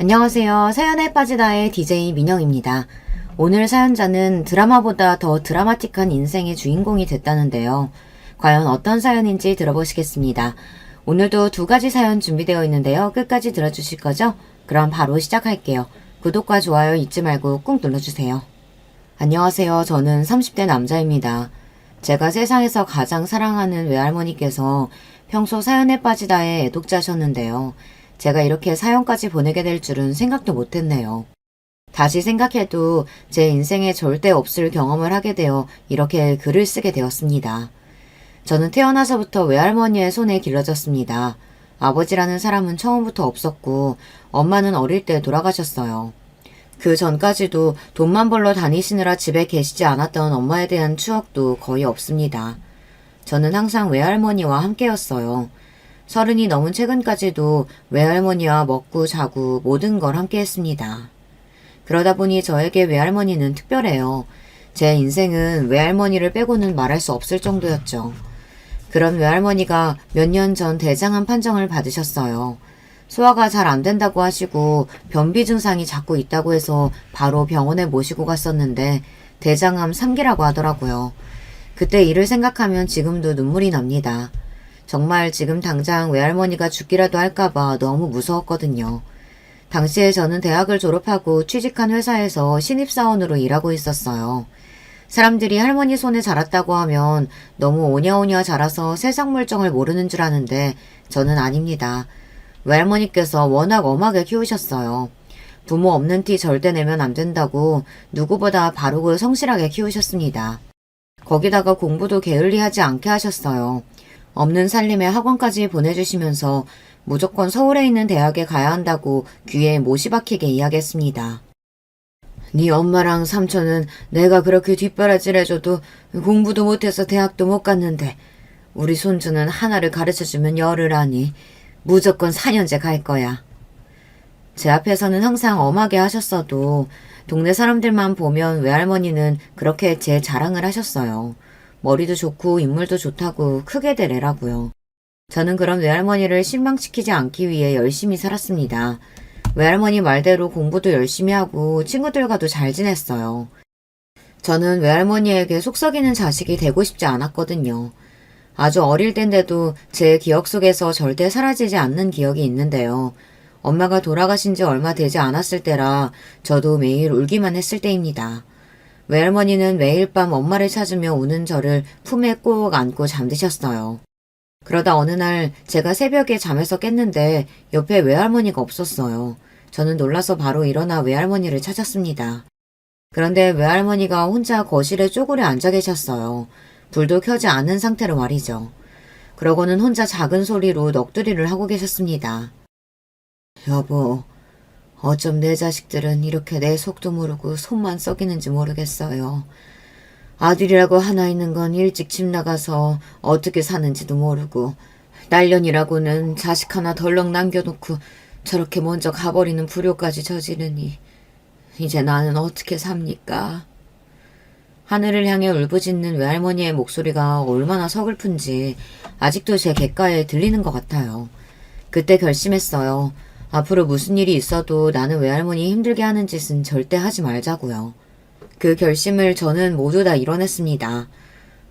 안녕하세요. 사연에 빠지다의 DJ 민영입니다. 오늘 사연자는 드라마보다 더 드라마틱한 인생의 주인공이 됐다는데요. 과연 어떤 사연인지 들어보시겠습니다. 오늘도 두 가지 사연 준비되어 있는데요. 끝까지 들어주실 거죠? 그럼 바로 시작할게요. 구독과 좋아요 잊지 말고 꾹 눌러주세요. 안녕하세요. 저는 30대 남자입니다. 제가 세상에서 가장 사랑하는 외할머니께서 평소 사연에 빠지다의 애독자셨는데요. 제가 이렇게 사연까지 보내게 될 줄은 생각도 못했네요. 다시 생각해도 제 인생에 절대 없을 경험을 하게 되어 이렇게 글을 쓰게 되었습니다. 저는 태어나서부터 외할머니의 손에 길러졌습니다. 아버지라는 사람은 처음부터 없었고 엄마는 어릴 때 돌아가셨어요. 그 전까지도 돈만 벌러 다니시느라 집에 계시지 않았던 엄마에 대한 추억도 거의 없습니다. 저는 항상 외할머니와 함께였어요. 30이 넘은 최근까지도 외할머니와 먹고 자고 모든 걸 함께 했습니다. 그러다 보니 저에게 외할머니는 특별해요. 제 인생은 외할머니를 빼고는 말할 수 없을 정도였죠. 그런 외할머니가 몇 년 전 대장암 판정을 받으셨어요. 소화가 잘 안 된다고 하시고 변비 증상이 자꾸 있다고 해서 바로 병원에 모시고 갔었는데 대장암 3기라고 하더라고요. 그때 일을 생각하면 지금도 눈물이 납니다. 정말 지금 당장 외할머니가 죽기라도 할까봐 너무 무서웠거든요. 당시에 저는 대학을 졸업하고 취직한 회사에서 신입사원으로 일하고 있었어요. 사람들이 할머니 손에 자랐다고 하면 너무 오냐오냐 자라서 세상 물정을 모르는 줄 아는데 저는 아닙니다. 외할머니께서 워낙 엄하게 키우셨어요. 부모 없는 티 절대 내면 안 된다고 누구보다 바르고 성실하게 키우셨습니다. 거기다가 공부도 게을리하지 않게 하셨어요. 없는 살림에 학원까지 보내주시면서 무조건 서울에 있는 대학에 가야 한다고 귀에 못이 박히게 이야기했습니다. 네 엄마랑 삼촌은 내가 그렇게 뒷바라지를 해줘도 공부도 못해서 대학도 못 갔는데 우리 손주는 하나를 가르쳐주면 열을 하니 무조건 4년제 갈 거야. 제 앞에서는 항상 엄하게 하셨어도 동네 사람들만 보면 외할머니는 그렇게 제 자랑을 하셨어요. 머리도 좋고 인물도 좋다고 크게 될 애라고요. 저는 그런 외할머니를 실망시키지 않기 위해 열심히 살았습니다. 외할머니 말대로 공부도 열심히 하고 친구들과도 잘 지냈어요. 저는 외할머니에게 속썩이는 자식이 되고 싶지 않았거든요. 아주 어릴 땐데도 제 기억 속에서 절대 사라지지 않는 기억이 있는데요. 엄마가 돌아가신 지 얼마 되지 않았을 때라 저도 매일 울기만 했을 때입니다. 외할머니는 매일 밤 엄마를 찾으며 우는 저를 품에 꼭 안고 잠드셨어요. 그러다 어느 날 제가 새벽에 잠에서 깼는데 옆에 외할머니가 없었어요. 저는 놀라서 바로 일어나 외할머니를 찾았습니다. 그런데 외할머니가 혼자 거실에 쪼그려 앉아 계셨어요. 불도 켜지 않은 상태로 말이죠. 그러고는 혼자 작은 소리로 넋두리를 하고 계셨습니다. 여보, 어쩜 내 자식들은 이렇게 내 속도 모르고 손만 썩이는지 모르겠어요. 아들이라고 하나 있는 건 일찍 집 나가서 어떻게 사는지도 모르고 딸년이라고는 자식 하나 덜렁 남겨놓고 저렇게 먼저 가버리는 불효까지 저지르니 이제 나는 어떻게 삽니까? 하늘을 향해 울부짖는 외할머니의 목소리가 얼마나 서글픈지 아직도 제 귓가에 들리는 것 같아요. 그때 결심했어요. 앞으로 무슨 일이 있어도 나는 외할머니 힘들게 하는 짓은 절대 하지 말자고요. 그 결심을 저는 모두 다 이뤄냈습니다.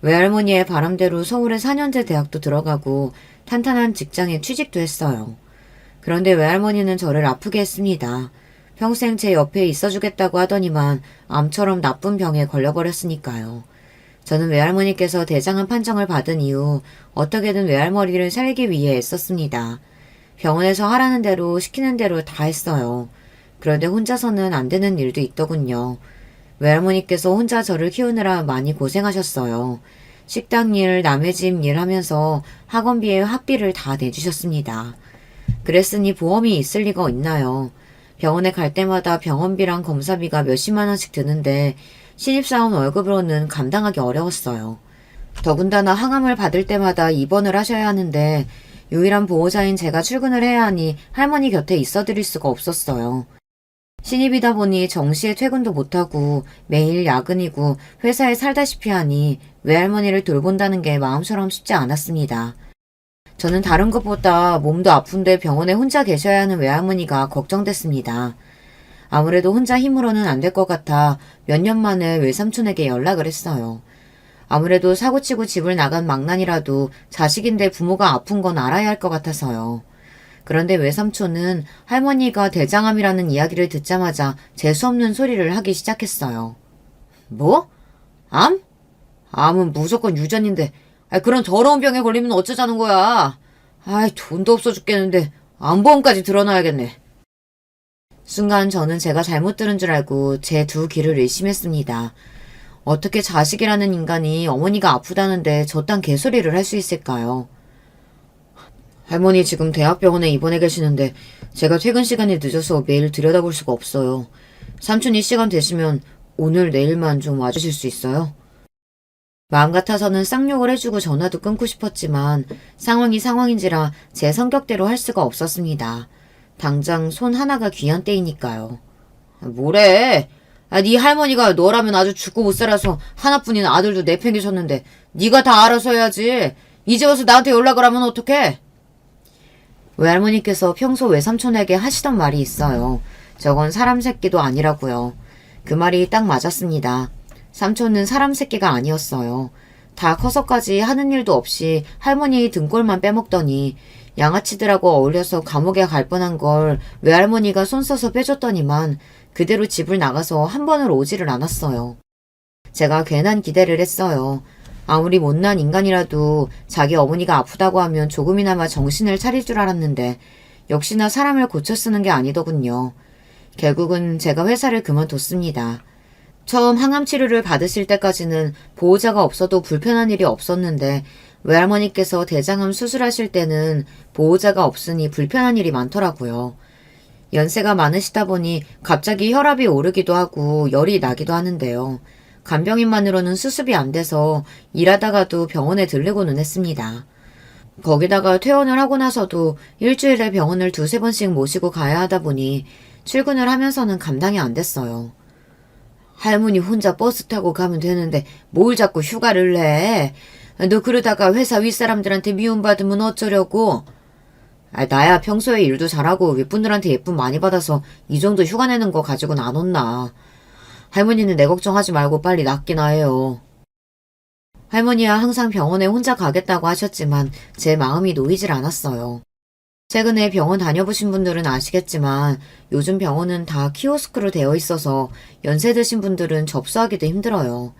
외할머니의 바람대로 서울에 4년제 대학도 들어가고 탄탄한 직장에 취직도 했어요. 그런데 외할머니는 저를 아프게 했습니다. 평생 제 옆에 있어주겠다고 하더니만 암처럼 나쁜 병에 걸려버렸으니까요. 저는 외할머니께서 대장암 판정을 받은 이후 어떻게든 외할머니를 살기 위해 애썼습니다. 병원에서 하라는 대로 시키는 대로 다 했어요. 그런데 혼자서는 안 되는 일도 있더군요. 외할머니께서 혼자 저를 키우느라 많이 고생하셨어요. 식당 일, 남의 집 일 하면서 학원비에 학비를 다 내주셨습니다. 그랬으니 보험이 있을 리가 있나요? 병원에 갈 때마다 병원비랑 검사비가 몇십만 원씩 드는데 신입사원 월급으로는 감당하기 어려웠어요. 더군다나 항암을 받을 때마다 입원을 하셔야 하는데 유일한 보호자인 제가 출근을 해야 하니 할머니 곁에 있어드릴 수가 없었어요. 신입이다 보니 정시에 퇴근도 못하고 매일 야근이고 회사에 살다시피 하니 외할머니를 돌본다는 게 마음처럼 쉽지 않았습니다. 저는 다른 것보다 몸도 아픈데 병원에 혼자 계셔야 하는 외할머니가 걱정됐습니다. 아무래도 혼자 힘으로는 안 될 것 같아 몇 년 만에 외삼촌에게 연락을 했어요. 아무래도 사고치고 집을 나간 망난이라도 자식인데 부모가 아픈 건 알아야 할 것 같아서요. 그런데 외삼촌은 할머니가 대장암이라는 이야기를 듣자마자 재수없는 소리를 하기 시작했어요. 뭐? 암? 암은 무조건 유전인데 그런 더러운 병에 걸리면 어쩌자는 거야. 돈도 없어 죽겠는데 암보험까지 들어놔야겠네. 순간 저는 제가 잘못 들은 줄 알고 제 두 귀를 의심했습니다. 어떻게 자식이라는 인간이 어머니가 아프다는데 저딴 개소리를 할 수 있을까요? 할머니 지금 대학병원에 입원해 계시는데 제가 퇴근 시간이 늦어서 매일 들여다볼 수가 없어요. 삼촌이 시간 되시면 오늘 내일만 좀 와주실 수 있어요? 마음 같아서는 쌍욕을 해주고 전화도 끊고 싶었지만 상황이 상황인지라 제 성격대로 할 수가 없었습니다. 당장 손 하나가 귀한 때이니까요. 뭐래? 네 할머니가 너라면 아주 죽고 못 살아서 하나뿐인 아들도 내팽개쳤는데 네가 다 알아서 해야지. 이제 와서 나한테 연락을 하면 어떡해? 외할머니께서 평소 외삼촌에게 하시던 말이 있어요. 저건 사람 새끼도 아니라고요. 그 말이 딱 맞았습니다. 삼촌은 사람 새끼가 아니었어요. 다 커서까지 하는 일도 없이 할머니 등골만 빼먹더니 양아치들하고 어울려서 감옥에 갈 뻔한 걸 외할머니가 손 써서 빼줬더니만 그대로 집을 나가서 한 번을 오지를 않았어요. 제가 괜한 기대를 했어요. 아무리 못난 인간이라도 자기 어머니가 아프다고 하면 조금이나마 정신을 차릴 줄 알았는데 역시나 사람을 고쳐 쓰는 게 아니더군요. 결국은 제가 회사를 그만뒀습니다. 처음 항암 치료를 받으실 때까지는 보호자가 없어도 불편한 일이 없었는데 외할머니께서 대장암 수술하실 때는 보호자가 없으니 불편한 일이 많더라고요. 연세가 많으시다 보니 갑자기 혈압이 오르기도 하고 열이 나기도 하는데요. 간병인만으로는 수습이 안 돼서 일하다가도 병원에 들르고는 했습니다. 거기다가 퇴원을 하고 나서도 일주일에 병원을 두세 번씩 모시고 가야 하다 보니 출근을 하면서는 감당이 안 됐어요. 할머니 혼자 버스 타고 가면 되는데 뭘 자꾸 휴가를 내? 너 그러다가 회사 윗사람들한테 미움받으면 어쩌려고? 나야 평소에 일도 잘하고 윗분들한테 예쁨 많이 받아서 이 정도 휴가 내는 거 가지고는 안 혼나. 할머니는 내 걱정하지 말고 빨리 낫기나 해요. 할머니야 항상 병원에 혼자 가겠다고 하셨지만 제 마음이 놓이질 않았어요. 최근에 병원 다녀보신 분들은 아시겠지만 요즘 병원은 다 키오스크로 되어 있어서 연세 드신 분들은 접수하기도 힘들어요.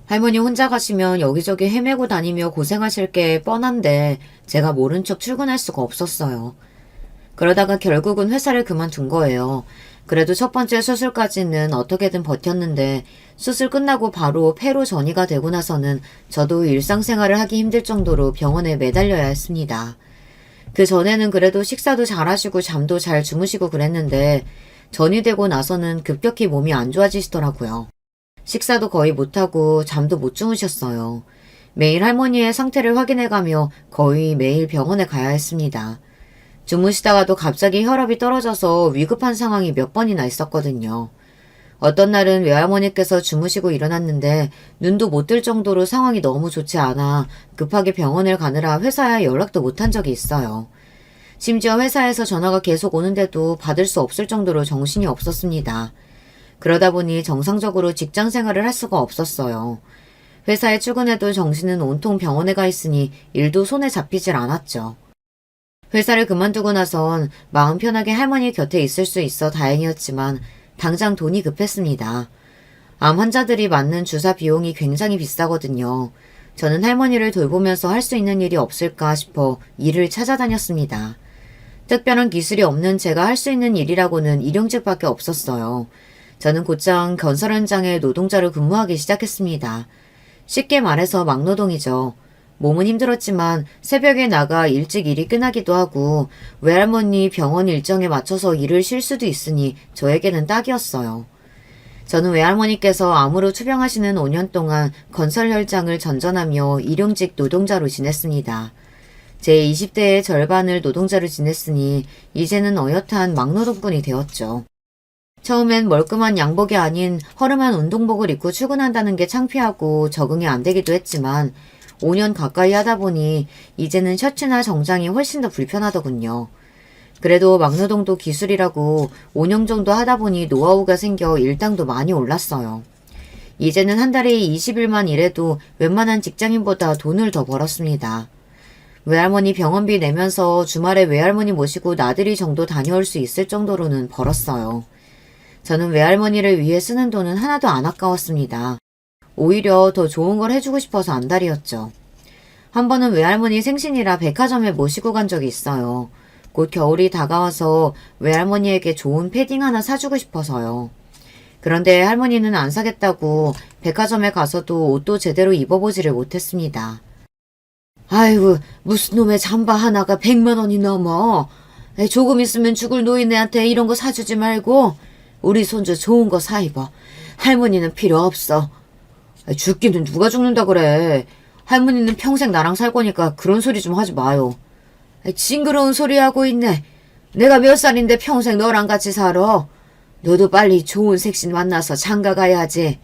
할머니 혼자 가시면 여기저기 헤매고 다니며 고생하실 게 뻔한데 제가 모른 척 출근할 수가 없었어요. 그러다가 결국은 회사를 그만둔 거예요. 그래도 첫 번째 수술까지는 어떻게든 버텼는데 수술 끝나고 바로 폐로 전이가 되고 나서는 저도 일상생활을 하기 힘들 정도로 병원에 매달려야 했습니다. 그 전에는 그래도 식사도 잘 하시고 잠도 잘 주무시고 그랬는데 전이 되고 나서는 급격히 몸이 안 좋아지시더라고요. 식사도 거의 못하고 잠도 못 주무셨어요. 매일 할머니의 상태를 확인해가며 거의 매일 병원에 가야 했습니다. 주무시다가도 갑자기 혈압이 떨어져서 위급한 상황이 몇 번이나 있었거든요. 어떤 날은 외할머니께서 주무시고 일어났는데 눈도 못 뜰 정도로 상황이 너무 좋지 않아 급하게 병원을 가느라 회사에 연락도 못한 적이 있어요. 심지어 회사에서 전화가 계속 오는데도 받을 수 없을 정도로 정신이 없었습니다. 그러다 보니 정상적으로 직장 생활을 할 수가 없었어요. 회사에 출근해도 정신은 온통 병원에 가 있으니 일도 손에 잡히질 않았죠. 회사를 그만두고 나선 마음 편하게 할머니 곁에 있을 수 있어 다행이었지만 당장 돈이 급했습니다. 암 환자들이 맞는 주사 비용이 굉장히 비싸거든요. 저는 할머니를 돌보면서 할 수 있는 일이 없을까 싶어 일을 찾아다녔습니다. 특별한 기술이 없는 제가 할 수 있는 일이라고는 일용직밖에 없었어요. 저는 곧장 건설 현장에 노동자로 근무하기 시작했습니다. 쉽게 말해서 막노동이죠. 몸은 힘들었지만 새벽에 나가 일찍 일이 끝나기도 하고 외할머니 병원 일정에 맞춰서 일을 쉴 수도 있으니 저에게는 딱이었어요. 저는 외할머니께서 암으로 투병하시는 5년 동안 건설 현장을 전전하며 일용직 노동자로 지냈습니다. 제 20대의 절반을 노동자로 지냈으니 이제는 어엿한 막노동꾼이 되었죠. 처음엔 멀끔한 양복이 아닌 허름한 운동복을 입고 출근한다는 게 창피하고 적응이 안 되기도 했지만 5년 가까이 하다 보니 이제는 셔츠나 정장이 훨씬 더 불편하더군요. 그래도 막노동도 기술이라고 5년 정도 하다 보니 노하우가 생겨 일당도 많이 올랐어요. 이제는 한 달에 20일만 일해도 웬만한 직장인보다 돈을 더 벌었습니다. 외할머니 병원비 내면서 주말에 외할머니 모시고 나들이 정도 다녀올 수 있을 정도로는 벌었어요. 저는 외할머니를 위해 쓰는 돈은 하나도 안 아까웠습니다. 오히려 더 좋은 걸 해주고 싶어서 안달이었죠. 한 번은 외할머니 생신이라 백화점에 모시고 간 적이 있어요. 곧 겨울이 다가와서 외할머니에게 좋은 패딩 하나 사주고 싶어서요. 그런데 할머니는 안 사겠다고 백화점에 가서도 옷도 제대로 입어보지를 못했습니다. 아이고, 무슨 놈의 잠바 하나가 100만 원이 넘어. 조금 있으면 죽을 노인네한테 이런 거 사주지 말고 우리 손주 좋은 거 사 입어. 할머니는 필요 없어. 죽기는 누가 죽는다 그래. 할머니는 평생 나랑 살 거니까 그런 소리 좀 하지 마요. 징그러운 소리 하고 있네. 내가 몇 살인데 평생 너랑 같이 살아. 너도 빨리 좋은 색신 만나서 장가 가야지.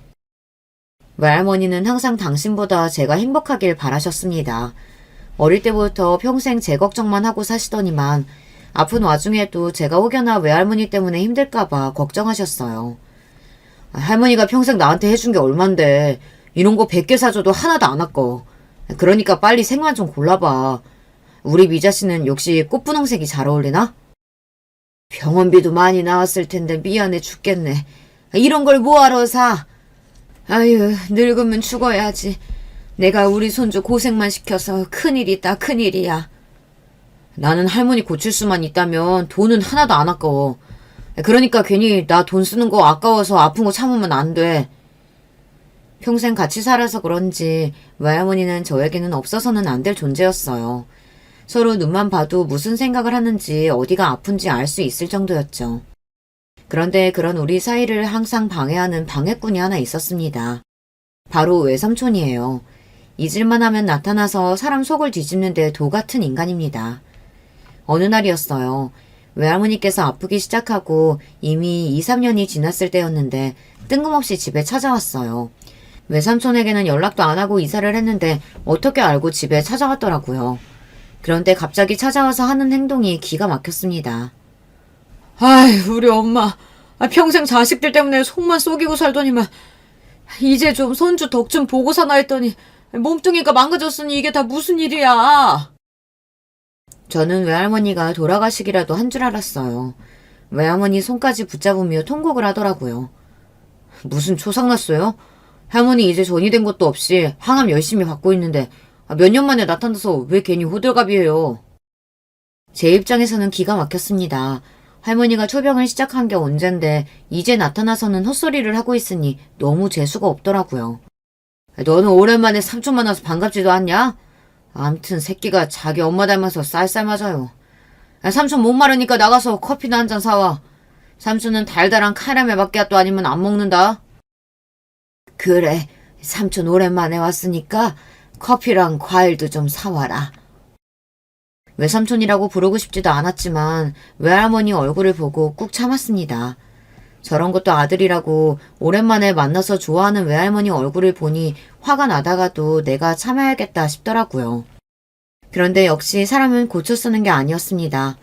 외할머니는 항상 당신보다 제가 행복하길 바라셨습니다. 어릴 때부터 평생 제 걱정만 하고 사시더니만 아픈 와중에도 제가 혹여나 외할머니 때문에 힘들까봐 걱정하셨어요. 할머니가 평생 나한테 해준 게 얼만데 이런 거 100개 사줘도 하나도 안 아까워. 그러니까 빨리 색만 좀 골라봐. 우리 미자 씨는 역시 꽃분홍색이 잘 어울리나? 병원비도 많이 나왔을 텐데 미안해 죽겠네. 이런 걸 뭐하러 사? 아유, 늙으면 죽어야지. 내가 우리 손주 고생만 시켜서 큰일이다, 큰일이야. 나는 할머니 고칠 수만 있다면 돈은 하나도 안 아까워. 그러니까 괜히 나 돈 쓰는 거 아까워서 아픈 거 참으면 안 돼. 평생 같이 살아서 그런지 외할머니는 저에게는 없어서는 안 될 존재였어요. 서로 눈만 봐도 무슨 생각을 하는지 어디가 아픈지 알 수 있을 정도였죠. 그런데 그런 우리 사이를 항상 방해하는 방해꾼이 하나 있었습니다. 바로 외삼촌이에요. 잊을만 하면 나타나서 사람 속을 뒤집는데 도 같은 인간입니다. 어느 날이었어요. 외할머니께서 아프기 시작하고 이미 2, 3년이 지났을 때였는데 뜬금없이 집에 찾아왔어요. 외삼촌에게는 연락도 안 하고 이사를 했는데 어떻게 알고 집에 찾아왔더라고요. 그런데 갑자기 찾아와서 하는 행동이 기가 막혔습니다. 아이, 우리 엄마. 평생 자식들 때문에 속만 썩이고 살더니만 이제 좀 손주 덕 좀 보고 사나 했더니 몸뚱이가 망가졌으니 이게 다 무슨 일이야. 저는 외할머니가 돌아가시기라도 한 줄 알았어요. 외할머니 손까지 붙잡으며 통곡을 하더라고요. 무슨 초상났어요? 할머니 이제 전이 된 것도 없이 항암 열심히 받고 있는데 몇 년 만에 나타나서 왜 괜히 호들갑이에요. 제 입장에서는 기가 막혔습니다. 할머니가 초병을 시작한 게 언젠데 이제 나타나서는 헛소리를 하고 있으니 너무 재수가 없더라고요. 너는 오랜만에 삼촌 만나서 반갑지도 않냐? 암튼 새끼가 자기 엄마 닮아서 쌀쌀 맞아요. 삼촌 목 마르니까 나가서 커피나 한잔 사와. 삼촌은 달달한 카라멜 마끼아또 아니면 안 먹는다. 그래, 삼촌 오랜만에 왔으니까 커피랑 과일도 좀 사와라. 외삼촌이라고 부르고 싶지도 않았지만 외할머니 얼굴을 보고 꾹 참았습니다. 저런 것도 아들이라고 오랜만에 만나서 좋아하는 외할머니 얼굴을 보니 화가 나다가도 내가 참아야겠다 싶더라고요. 그런데 역시 사람은 고쳐 쓰는 게 아니었습니다.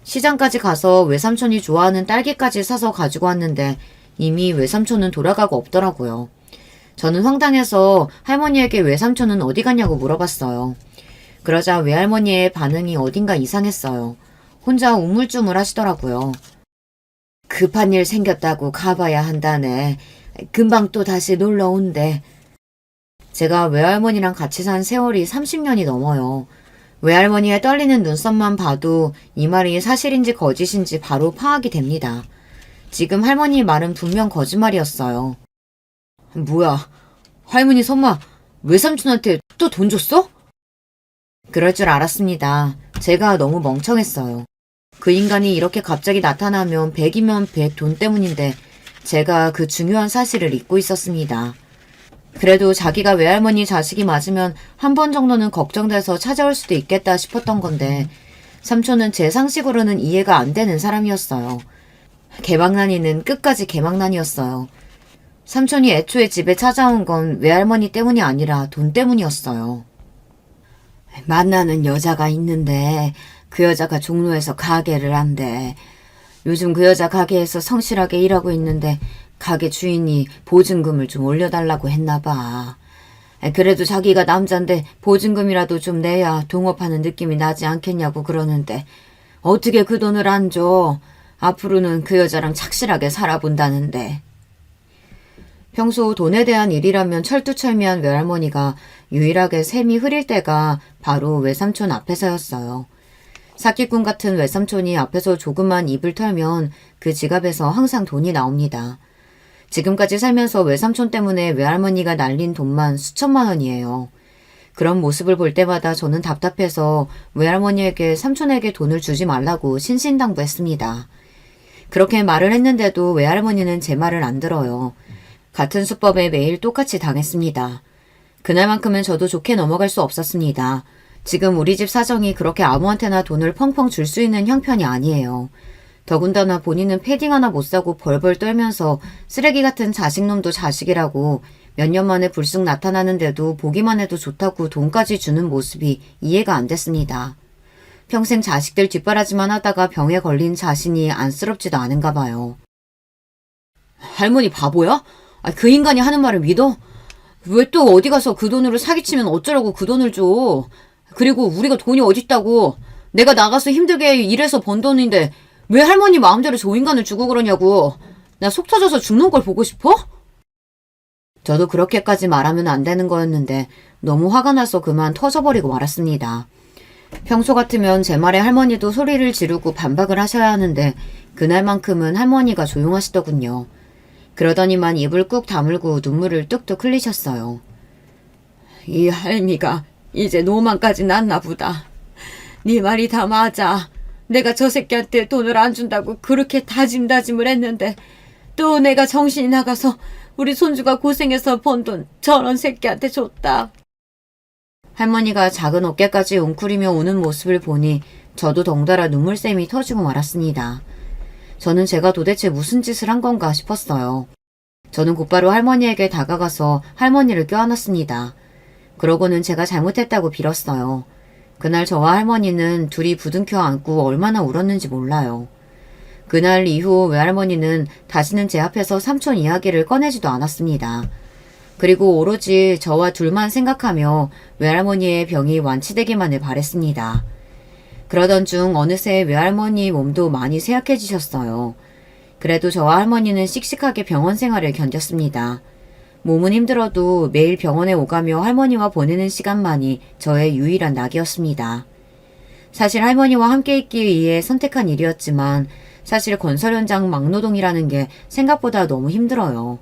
시장까지 가서 외삼촌이 좋아하는 딸기까지 사서 가지고 왔는데 이미 외삼촌은 돌아가고 없더라고요. 저는 황당해서 할머니에게 외삼촌은 어디 갔냐고 물어봤어요. 그러자 외할머니의 반응이 어딘가 이상했어요. 혼자 우물쭈물 하시더라고요. 급한 일 생겼다고 가봐야 한다네. 금방 또 다시 놀러 온대. 제가 외할머니랑 같이 산 세월이 30년이 넘어요. 외할머니의 떨리는 눈썹만 봐도 이 말이 사실인지 거짓인지 바로 파악이 됩니다. 지금 할머니 말은 분명 거짓말이었어요. 뭐야, 할머니 설마 외삼촌한테 또 돈 줬어? 그럴 줄 알았습니다. 제가 너무 멍청했어요. 그 인간이 이렇게 갑자기 나타나면 100이면 100 돈 때문인데 제가 그 중요한 사실을 잊고 있었습니다. 그래도 자기가 외할머니 자식이 맞으면 한 번 정도는 걱정돼서 찾아올 수도 있겠다 싶었던 건데 삼촌은 제 상식으로는 이해가 안 되는 사람이었어요. 개망난이는 끝까지 개망난이었어요. 삼촌이 애초에 집에 찾아온 건 외할머니 때문이 아니라 돈 때문이었어요. 만나는 여자가 있는데 그 여자가 종로에서 가게를 한대. 요즘 그 여자 가게에서 성실하게 일하고 있는데 가게 주인이 보증금을 좀 올려달라고 했나 봐. 그래도 자기가 남잔데 보증금이라도 좀 내야 동업하는 느낌이 나지 않겠냐고 그러는데 어떻게 그 돈을 안 줘? 앞으로는 그 여자랑 착실하게 살아본다는데. 평소 돈에 대한 일이라면 철두철미한 외할머니가 유일하게 샘이 흐릴 때가 바로 외삼촌 앞에서였어요. 사기꾼 같은 외삼촌이 앞에서 조금만 입을 털면 그 지갑에서 항상 돈이 나옵니다. 지금까지 살면서 외삼촌 때문에 외할머니가 날린 돈만 수천만 원이에요. 그런 모습을 볼 때마다 저는 답답해서 외할머니에게 삼촌에게 돈을 주지 말라고 신신당부했습니다. 그렇게 말을 했는데도 외할머니는 제 말을 안 들어요. 같은 수법에 매일 똑같이 당했습니다. 그날만큼은 저도 좋게 넘어갈 수 없었습니다. 지금 우리 집 사정이 그렇게 아무한테나 돈을 펑펑 줄 수 있는 형편이 아니에요. 더군다나 본인은 패딩 하나 못 사고 벌벌 떨면서 쓰레기 같은 자식놈도 자식이라고 몇 년 만에 불쑥 나타나는데도 보기만 해도 좋다고 돈까지 주는 모습이 이해가 안 됐습니다. 평생 자식들 뒷바라지만 하다가 병에 걸린 자신이 안쓰럽지도 않은가 봐요. 할머니 바보야? 그 인간이 하는 말을 믿어? 왜 또 어디 가서 그 돈으로 사기치면 어쩌라고 그 돈을 줘? 그리고 우리가 돈이 어딨다고? 내가 나가서 힘들게 일해서 번 돈인데 왜 할머니 마음대로 저 인간을 주고 그러냐고. 나 속 터져서 죽는 걸 보고 싶어? 저도 그렇게까지 말하면 안 되는 거였는데 너무 화가 나서 그만 터져버리고 말았습니다. 평소 같으면 제 말에 할머니도 소리를 지르고 반박을 하셔야 하는데 그날만큼은 할머니가 조용하시더군요. 그러더니만 입을 꾹 다물고 눈물을 뚝뚝 흘리셨어요. 이 할미가 이제 노만까지 났나 보다. 네 말이 다 맞아. 내가 저 새끼한테 돈을 안 준다고 그렇게 다짐을 했는데 또 내가 정신이 나가서 우리 손주가 고생해서 번 돈 저런 새끼한테 줬다. 할머니가 작은 어깨까지 웅크리며 우는 모습을 보니 저도 덩달아 눈물샘이 터지고 말았습니다. 저는 제가 도대체 무슨 짓을 한 건가 싶었어요. 저는 곧바로 할머니에게 다가가서 할머니를 껴안았습니다. 그러고는 제가 잘못했다고 빌었어요. 그날 저와 할머니는 둘이 부둥켜 안고 얼마나 울었는지 몰라요. 그날 이후 외할머니는 다시는 제 앞에서 삼촌 이야기를 꺼내지도 않았습니다. 그리고 오로지 저와 둘만 생각하며 외할머니의 병이 완치되기만을 바랬습니다. 그러던 중 어느새 외할머니 몸도 많이 쇠약해지셨어요. 그래도 저와 할머니는 씩씩하게 병원 생활을 견뎠습니다. 몸은 힘들어도 매일 병원에 오가며 할머니와 보내는 시간만이 저의 유일한 낙이었습니다. 사실 할머니와 함께 있기 위해 선택한 일이었지만 사실 건설 현장 막노동이라는 게 생각보다 너무 힘들어요.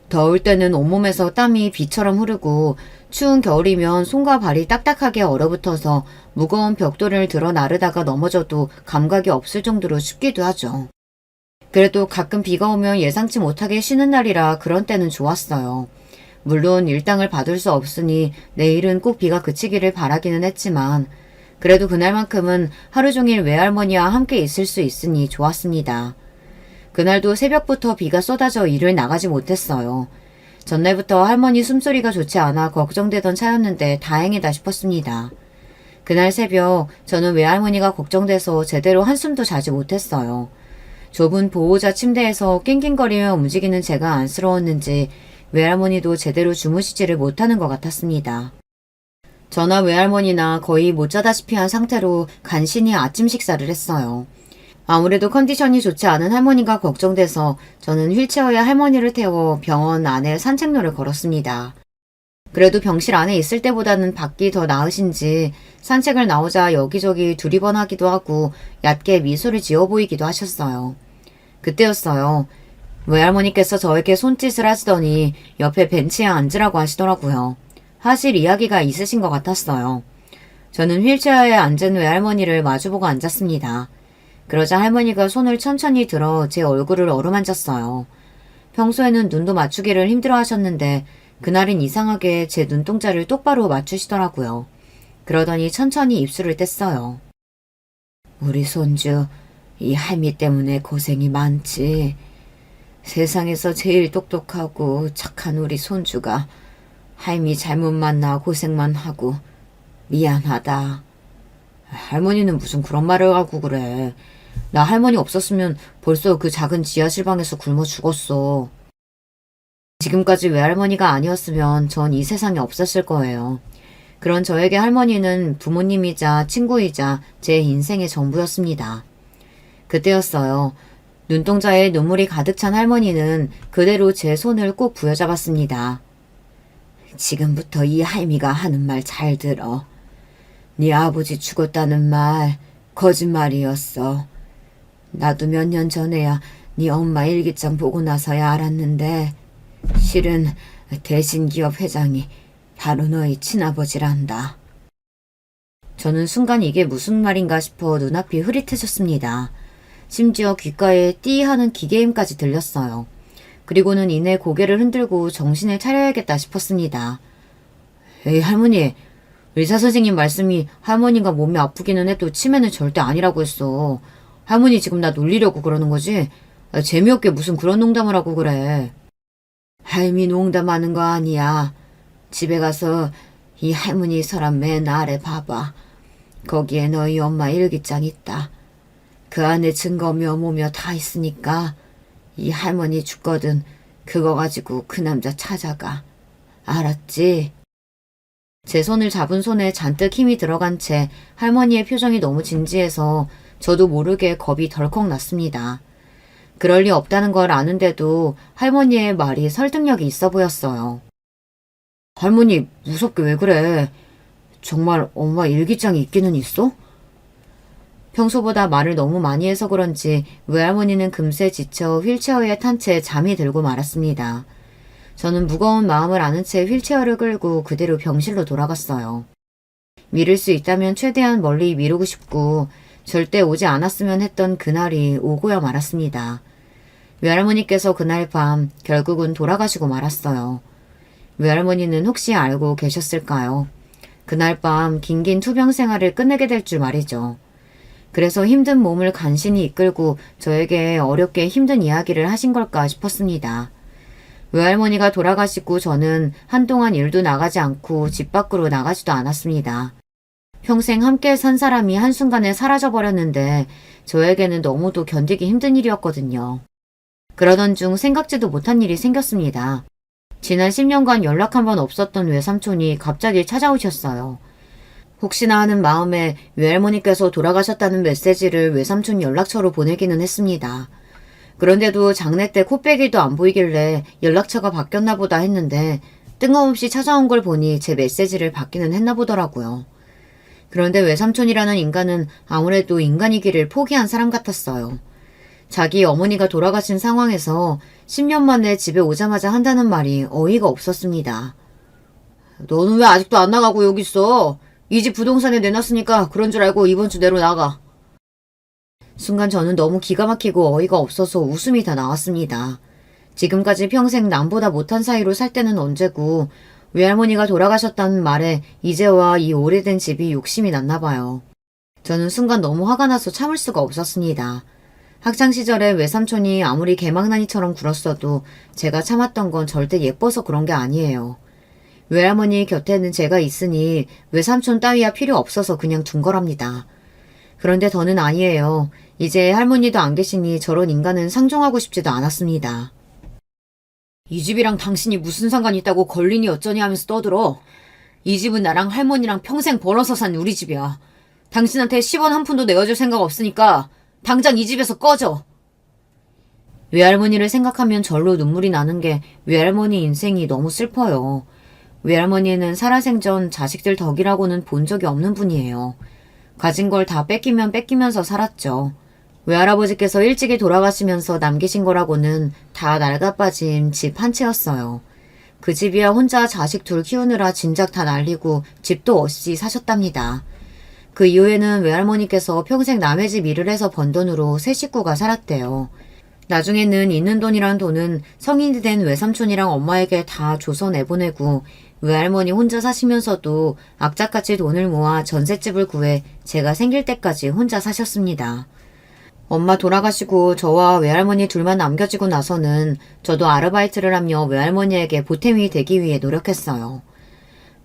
더울 때는 온몸에서 땀이 비처럼 흐르고 추운 겨울이면 손과 발이 딱딱하게 얼어붙어서 무거운 벽돌을 들어 나르다가 넘어져도 감각이 없을 정도로 춥기도 하죠. 그래도 가끔 비가 오면 예상치 못하게 쉬는 날이라 그런 때는 좋았어요. 물론 일당을 받을 수 없으니 내일은 꼭 비가 그치기를 바라기는 했지만 그래도 그날만큼은 하루 종일 외할머니와 함께 있을 수 있으니 좋았습니다. 그날도 새벽부터 비가 쏟아져 일을 나가지 못했어요. 전날부터 할머니 숨소리가 좋지 않아 걱정되던 차였는데 다행이다 싶었습니다. 그날 새벽 저는 외할머니가 걱정돼서 제대로 한숨도 자지 못했어요. 좁은 보호자 침대에서 낑낑거리며 움직이는 제가 안쓰러웠는지 외할머니도 제대로 주무시지를 못하는 것 같았습니다. 저나 외할머니나 거의 못 자다시피 한 상태로 간신히 아침 식사를 했어요. 아무래도 컨디션이 좋지 않은 할머니가 걱정돼서 저는 휠체어에 할머니를 태워 병원 안에 산책로를 걸었습니다. 그래도 병실 안에 있을 때보다는 밖이 더 나으신지 산책을 나오자 여기저기 두리번하기도 하고 얕게 미소를 지어 보이기도 하셨어요. 그때였어요. 외할머니께서 저에게 손짓을 하시더니 옆에 벤치에 앉으라고 하시더라고요. 하실 이야기가 있으신 것 같았어요. 저는 휠체어에 앉은 외할머니를 마주보고 앉았습니다. 그러자 할머니가 손을 천천히 들어 제 얼굴을 어루만졌어요. 평소에는 눈도 맞추기를 힘들어 하셨는데 그날은 이상하게 제 눈동자를 똑바로 맞추시더라고요. 그러더니 천천히 입술을 뗐어요. 우리 손주, 이 할미 때문에 고생이 많지. 세상에서 제일 똑똑하고 착한 우리 손주가 할미 잘못 만나 고생만 하고 미안하다. 할머니는 무슨 그런 말을 하고 그래. 나 할머니 없었으면 벌써 그 작은 지하실 방에서 굶어 죽었어. 지금까지 외할머니가 아니었으면 전 이 세상에 없었을 거예요. 그런 저에게 할머니는 부모님이자 친구이자 제 인생의 전부였습니다. 그때였어요. 눈동자에 눈물이 가득 찬 할머니는 그대로 제 손을 꼭 부여잡았습니다. 지금부터 이 할미가 하는 말 잘 들어. 네 아버지 죽었다는 말 거짓말이었어. 나도 몇 년 전에야 네 엄마 일기장 보고 나서야 알았는데 실은 대신기업 회장이 바로 너희 친아버지란다. 저는 순간 이게 무슨 말인가 싶어 눈앞이 흐릿해졌습니다. 심지어 귓가에 띠 하는 기계음까지 들렸어요. 그리고는 이내 고개를 흔들고 정신을 차려야겠다 싶었습니다. 에이 할머니, 의사선생님 말씀이 할머니가 몸이 아프기는 해도 치매는 절대 아니라고 했어. 할머니 지금 나 놀리려고 그러는 거지? 재미없게 무슨 그런 농담을 하고 그래. 할미 농담하는 거 아니야. 집에 가서 이 할머니 서랍 맨 아래 봐봐. 거기에 너희 엄마 일기장 있다. 그 안에 증거며 뭐며 다 있으니까 이 할머니 죽거든 그거 가지고 그 남자 찾아가. 알았지? 제 손을 잡은 손에 잔뜩 힘이 들어간 채 할머니의 표정이 너무 진지해서 저도 모르게 겁이 덜컥 났습니다. 그럴 리 없다는 걸 아는데도 할머니의 말이 설득력이 있어 보였어요. 할머니 무섭게 왜 그래? 정말 엄마 일기장이 있기는 있어? 평소보다 말을 너무 많이 해서 그런지 외할머니는 금세 지쳐 휠체어에 탄 채 잠이 들고 말았습니다. 저는 무거운 마음을 아는 채 휠체어를 끌고 그대로 병실로 돌아갔어요. 미룰 수 있다면 최대한 멀리 미루고 싶고 절대 오지 않았으면 했던 그날이 오고야 말았습니다. 외할머니께서 그날 밤 결국은 돌아가시고 말았어요. 외할머니는 혹시 알고 계셨을까요? 그날 밤 긴긴 투병 생활을 끝내게 될 줄 말이죠. 그래서 힘든 몸을 간신히 이끌고 저에게 어렵게 힘든 이야기를 하신 걸까 싶었습니다. 외할머니가 돌아가시고 저는 한동안 일도 나가지 않고 집 밖으로 나가지도 않았습니다. 평생 함께 산 사람이 한순간에 사라져버렸는데 저에게는 너무도 견디기 힘든 일이었거든요. 그러던 중 생각지도 못한 일이 생겼습니다. 지난 10년간 연락 한 번 없었던 외삼촌이 갑자기 찾아오셨어요. 혹시나 하는 마음에 외할머니께서 돌아가셨다는 메시지를 외삼촌 연락처로 보내기는 했습니다. 그런데도 장례 때 코빼기도 안 보이길래 연락처가 바뀌었나 보다 했는데 뜬금없이 찾아온 걸 보니 제 메시지를 받기는 했나 보더라고요. 그런데 외삼촌이라는 인간은 아무래도 인간이기를 포기한 사람 같았어요. 자기 어머니가 돌아가신 상황에서 10년 만에 집에 오자마자 한다는 말이 어이가 없었습니다. 너는 왜 아직도 안 나가고 여기 있어? 이 집 부동산에 내놨으니까 그런 줄 알고 이번 주 내로 나가. 순간 저는 너무 기가 막히고 어이가 없어서 웃음이 다 나왔습니다. 지금까지 평생 남보다 못한 사이로 살 때는 언제고 외할머니가 돌아가셨다는 말에 이제와 이 오래된 집이 욕심이 났나 봐요. 저는 순간 너무 화가 나서 참을 수가 없었습니다. 학창시절에 외삼촌이 아무리 개망나니처럼 굴었어도 제가 참았던 건 절대 예뻐서 그런 게 아니에요. 외할머니 곁에는 제가 있으니 외삼촌 따위야 필요 없어서 그냥 둔 거랍니다. 그런데 더는 아니에요. 이제 할머니도 안 계시니 저런 인간은 상종하고 싶지도 않았습니다. 이 집이랑 당신이 무슨 상관이 있다고 걸리니 어쩌니 하면서 떠들어. 이 집은 나랑 할머니랑 평생 벌어서 산 우리 집이야. 당신한테 10원 한 푼도 내어줄 생각 없으니까 당장 이 집에서 꺼져. 외할머니를 생각하면 절로 눈물이 나는 게 외할머니 인생이 너무 슬퍼요. 외할머니는 살아생전 자식들 덕이라고는 본 적이 없는 분이에요. 가진 걸 다 뺏기면 뺏기면서 살았죠. 외할아버지께서 일찍이 돌아가시면서 남기신 거라고는 다 낡아빠진 집 한 채였어요. 그 집이야 혼자 자식 둘 키우느라 진작 다 날리고 집도 없이 사셨답니다. 그 이후에는 외할머니께서 평생 남의 집 일을 해서 번 돈으로 세 식구가 살았대요. 나중에는 있는 돈이란 돈은 성인이 된 외삼촌이랑 엄마에게 다 줘서 내보내고 외할머니 혼자 사시면서도 악착같이 돈을 모아 전셋집을 구해 제가 생길 때까지 혼자 사셨습니다. 엄마 돌아가시고 저와 외할머니 둘만 남겨지고 나서는 저도 아르바이트를 하며 외할머니에게 보탬이 되기 위해 노력했어요.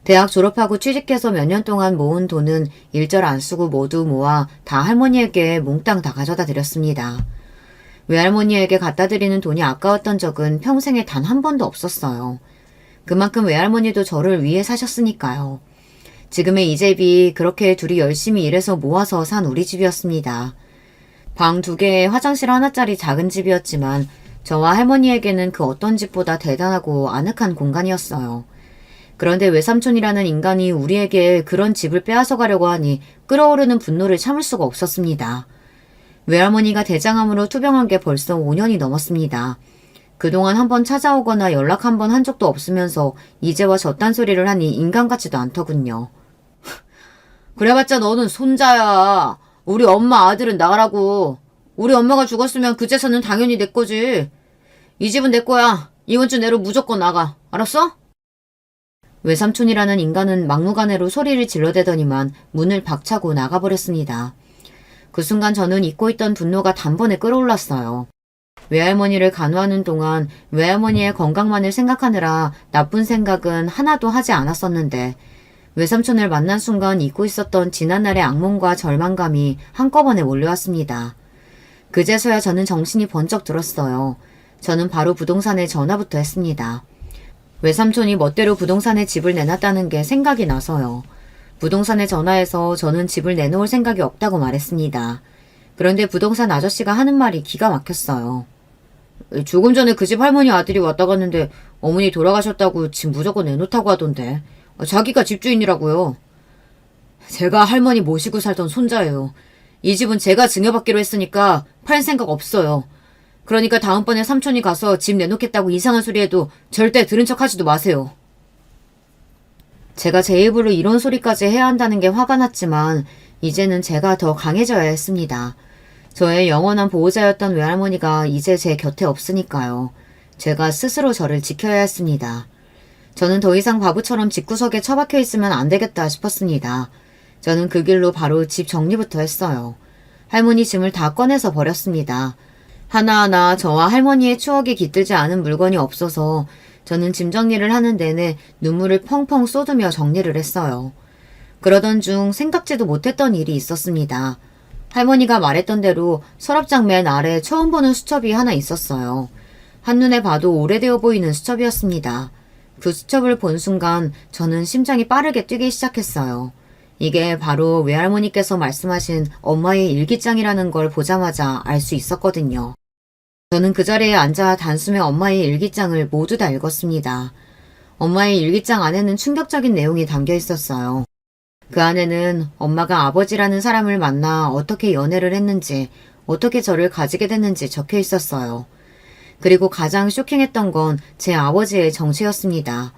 대학 졸업하고 취직해서 몇 년 동안 모은 돈은 일절 안 쓰고 모두 모아 다 할머니에게 몽땅 다 가져다 드렸습니다. 외할머니에게 갖다 드리는 돈이 아까웠던 적은 평생에 단 한 번도 없었어요. 그만큼 외할머니도 저를 위해 사셨으니까요. 지금의 이 집이 그렇게 둘이 열심히 일해서 모아서 산 우리 집이었습니다. 방 2개에 화장실 하나짜리 작은 집이었지만 저와 할머니에게는 그 어떤 집보다 대단하고 아늑한 공간이었어요. 그런데 외삼촌이라는 인간이 우리에게 그런 집을 빼앗아 가려고 하니 끓어오르는 분노를 참을 수가 없었습니다. 외할머니가 대장암으로 투병한 게 벌써 5년이 넘었습니다. 그동안 한번 찾아오거나 연락 한번 한 적도 없으면서 이제와 저딴 소리를 하니 인간 같지도 않더군요. 그래봤자 너는 손자야. 우리 엄마 아들은 나가라고. 우리 엄마가 죽었으면 그 재산은 당연히 내 거지. 이 집은 내 거야. 이번 주 내로 무조건 나가. 알았어? 외삼촌이라는 인간은 막무가내로 소리를 질러대더니만 문을 박차고 나가버렸습니다. 그 순간 저는 잊고 있던 분노가 단번에 끌어올랐어요. 외할머니를 간호하는 동안 외할머니의 건강만을 생각하느라 나쁜 생각은 하나도 하지 않았었는데 외삼촌을 만난 순간 잊고 있었던 지난날의 악몽과 절망감이 한꺼번에 몰려왔습니다. 그제서야 저는 정신이 번쩍 들었어요. 저는 바로 부동산에 전화부터 했습니다. 외삼촌이 멋대로 부동산에 집을 내놨다는 게 생각이 나서요. 부동산에 전화해서 저는 집을 내놓을 생각이 없다고 말했습니다. 그런데 부동산 아저씨가 하는 말이 기가 막혔어요. 조금 전에 그 집 할머니 아들이 왔다 갔는데 어머니 돌아가셨다고 집 무조건 내놓다고 하던데. 자기가 집주인이라고요. 제가 할머니 모시고 살던 손자예요. 이 집은 제가 증여받기로 했으니까 팔 생각 없어요. 그러니까 다음번에 삼촌이 가서 집 내놓겠다고 이상한 소리 해도 절대 들은 척 하지도 마세요. 제가 제 입으로 이런 소리까지 해야 한다는 게 화가 났지만 이제는 제가 더 강해져야 했습니다. 저의 영원한 보호자였던 외할머니가 이제 제 곁에 없으니까요. 제가 스스로 저를 지켜야 했습니다. 저는 더 이상 바보처럼 집구석에 처박혀 있으면 안 되겠다 싶었습니다. 저는 그 길로 바로 집 정리부터 했어요. 할머니 짐을 다 꺼내서 버렸습니다. 하나하나 저와 할머니의 추억이 깃들지 않은 물건이 없어서 저는 짐 정리를 하는 내내 눈물을 펑펑 쏟으며 정리를 했어요. 그러던 중 생각지도 못했던 일이 있었습니다. 할머니가 말했던 대로 서랍장 맨 아래 처음 보는 수첩이 하나 있었어요. 한눈에 봐도 오래되어 보이는 수첩이었습니다. 그 수첩을 본 순간 저는 심장이 빠르게 뛰기 시작했어요. 이게 바로 외할머니께서 말씀하신 엄마의 일기장이라는 걸 보자마자 알 수 있었거든요. 저는 그 자리에 앉아 단숨에 엄마의 일기장을 모두 다 읽었습니다. 엄마의 일기장 안에는 충격적인 내용이 담겨 있었어요. 그 안에는 엄마가 아버지라는 사람을 만나 어떻게 연애를 했는지, 어떻게 저를 가지게 됐는지 적혀 있었어요. 그리고 가장 쇼킹했던 건 제 아버지의 정체였습니다.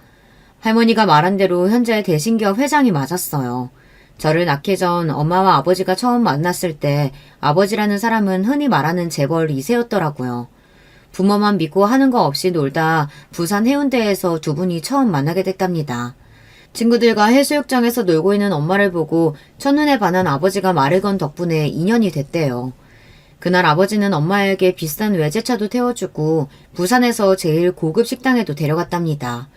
할머니가 말한 대로 현재 대신기업 회장이 맞았어요. 저를 낳기 전 엄마와 아버지가 처음 만났을 때 아버지라는 사람은 흔히 말하는 재벌 2세였더라고요. 부모만 믿고 하는 거 없이 놀다 부산 해운대에서 두 분이 처음 만나게 됐답니다. 친구들과 해수욕장에서 놀고 있는 엄마를 보고 첫눈에 반한 아버지가 말을 건 덕분에 인연이 됐대요. 그날 아버지는 엄마에게 비싼 외제차도 태워주고 부산에서 제일 고급 식당에도 데려갔답니다.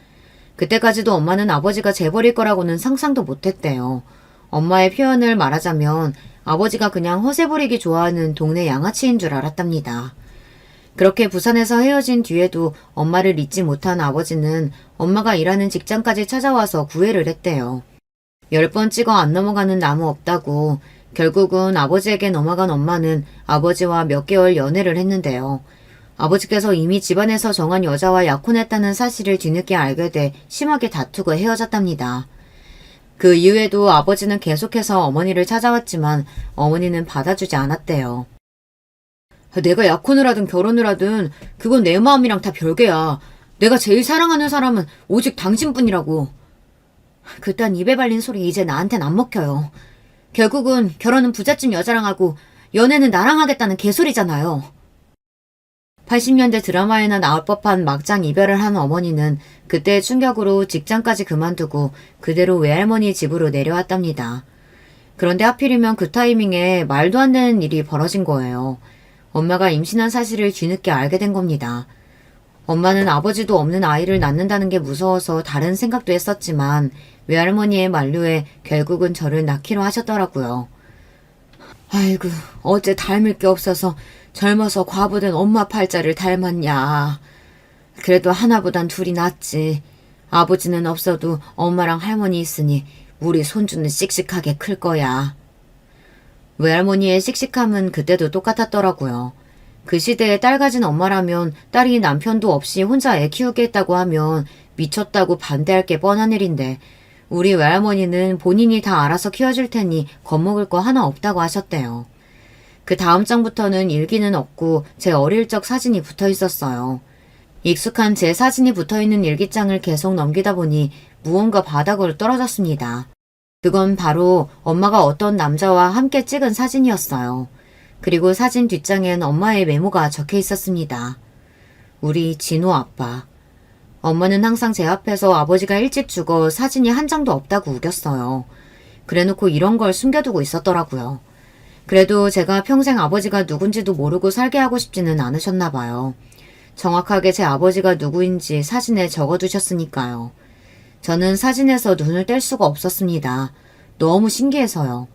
그때까지도 엄마는 아버지가 재벌일 거라고는 상상도 못했대요. 엄마의 표현을 말하자면 아버지가 그냥 허세 부리기 좋아하는 동네 양아치인 줄 알았답니다. 그렇게 부산에서 헤어진 뒤에도 엄마를 잊지 못한 아버지는 엄마가 일하는 직장까지 찾아와서 구애를 했대요. 10번 찍어 안 넘어가는 나무 없다고. 결국은 아버지에게 넘어간 엄마는 아버지와 몇 개월 연애를 했는데요. 아버지께서 이미 집안에서 정한 여자와 약혼했다는 사실을 뒤늦게 알게 돼 심하게 다투고 헤어졌답니다. 그 이후에도 아버지는 계속해서 어머니를 찾아왔지만 어머니는 받아주지 않았대요. 내가 약혼을 하든 결혼을 하든 그건 내 마음이랑 다 별개야. 내가 제일 사랑하는 사람은 오직 당신뿐이라고. 그딴 입에 발린 소리 이제 나한텐 안 먹혀요. 결국은 결혼은 부잣집 여자랑 하고 연애는 나랑 하겠다는 개소리잖아요. 80년대 드라마에나 나올 법한 막장 이별을 한 어머니는 그때의 충격으로 직장까지 그만두고 그대로 외할머니 집으로 내려왔답니다. 그런데 하필이면 그 타이밍에 말도 안 되는 일이 벌어진 거예요. 엄마가 임신한 사실을 뒤늦게 알게 된 겁니다. 엄마는 아버지도 없는 아이를 낳는다는 게 무서워서 다른 생각도 했었지만 외할머니의 만류에 결국은 저를 낳기로 하셨더라고요. 아이고, 어째 닮을 게 없어서 젊어서 과부된 엄마 팔자를 닮았냐. 그래도 하나보단 둘이 낫지. 아버지는 없어도 엄마랑 할머니 있으니 우리 손주는 씩씩하게 클 거야. 외할머니의 씩씩함은 그때도 똑같았더라고요. 그 시대에 딸 가진 엄마라면 딸이 남편도 없이 혼자 애 키우겠다고 하면 미쳤다고 반대할 게 뻔한 일인데 우리 외할머니는 본인이 다 알아서 키워줄 테니 겁먹을 거 하나 없다고 하셨대요. 그 다음 장부터는 일기는 없고 제 어릴 적 사진이 붙어 있었어요. 익숙한 제 사진이 붙어있는 일기장을 계속 넘기다 보니 무언가 바닥으로 떨어졌습니다. 그건 바로 엄마가 어떤 남자와 함께 찍은 사진이었어요. 그리고 사진 뒷장엔 엄마의 메모가 적혀 있었습니다. 우리 진호 아빠. 엄마는 항상 제 앞에서 아버지가 일찍 죽어 사진이 한 장도 없다고 우겼어요. 그래놓고 이런 걸 숨겨두고 있었더라고요. 그래도 제가 평생 아버지가 누군지도 모르고 살게 하고 싶지는 않으셨나 봐요. 정확하게 제 아버지가 누구인지 사진에 적어두셨으니까요. 저는 사진에서 눈을 뗄 수가 없었습니다. 너무 신기해서요.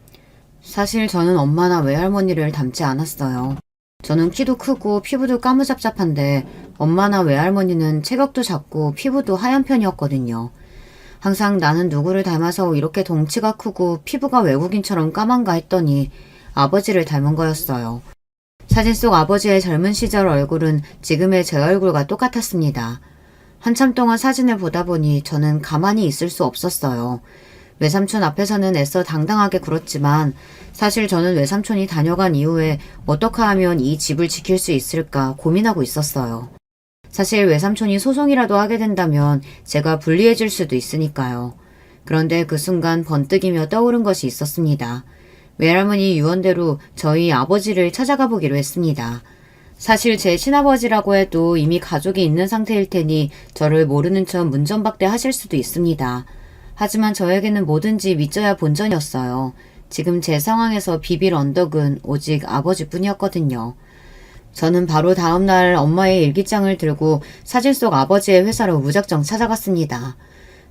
사실 저는 엄마나 외할머니를 닮지 않았어요. 저는 키도 크고 피부도 까무잡잡한데 엄마나 외할머니는 체격도 작고 피부도 하얀 편이었거든요. 항상 나는 누구를 닮아서 이렇게 덩치가 크고 피부가 외국인처럼 까만가 했더니 아버지를 닮은 거였어요. 사진 속 아버지의 젊은 시절 얼굴은 지금의 제 얼굴과 똑같았습니다. 한참 동안 사진을 보다 보니 저는 가만히 있을 수 없었어요. 외삼촌 앞에서는 애써 당당하게 굴었지만 사실 저는 외삼촌이 다녀간 이후에 어떻게 하면 이 집을 지킬 수 있을까 고민하고 있었어요. 사실 외삼촌이 소송이라도 하게 된다면 제가 불리해질 수도 있으니까요. 그런데 그 순간 번뜩이며 떠오른 것이 있었습니다. 외할머니 유언대로 저희 아버지를 찾아가 보기로 했습니다. 사실 제 친아버지라고 해도 이미 가족이 있는 상태일 테니 저를 모르는 척 문전박대 하실 수도 있습니다. 하지만 저에게는 뭐든지 믿져야 본전이었어요. 지금 제 상황에서 비빌 언덕은 오직 아버지뿐이었거든요. 저는 바로 다음날 엄마의 일기장을 들고 사진 속 아버지의 회사로 무작정 찾아갔습니다.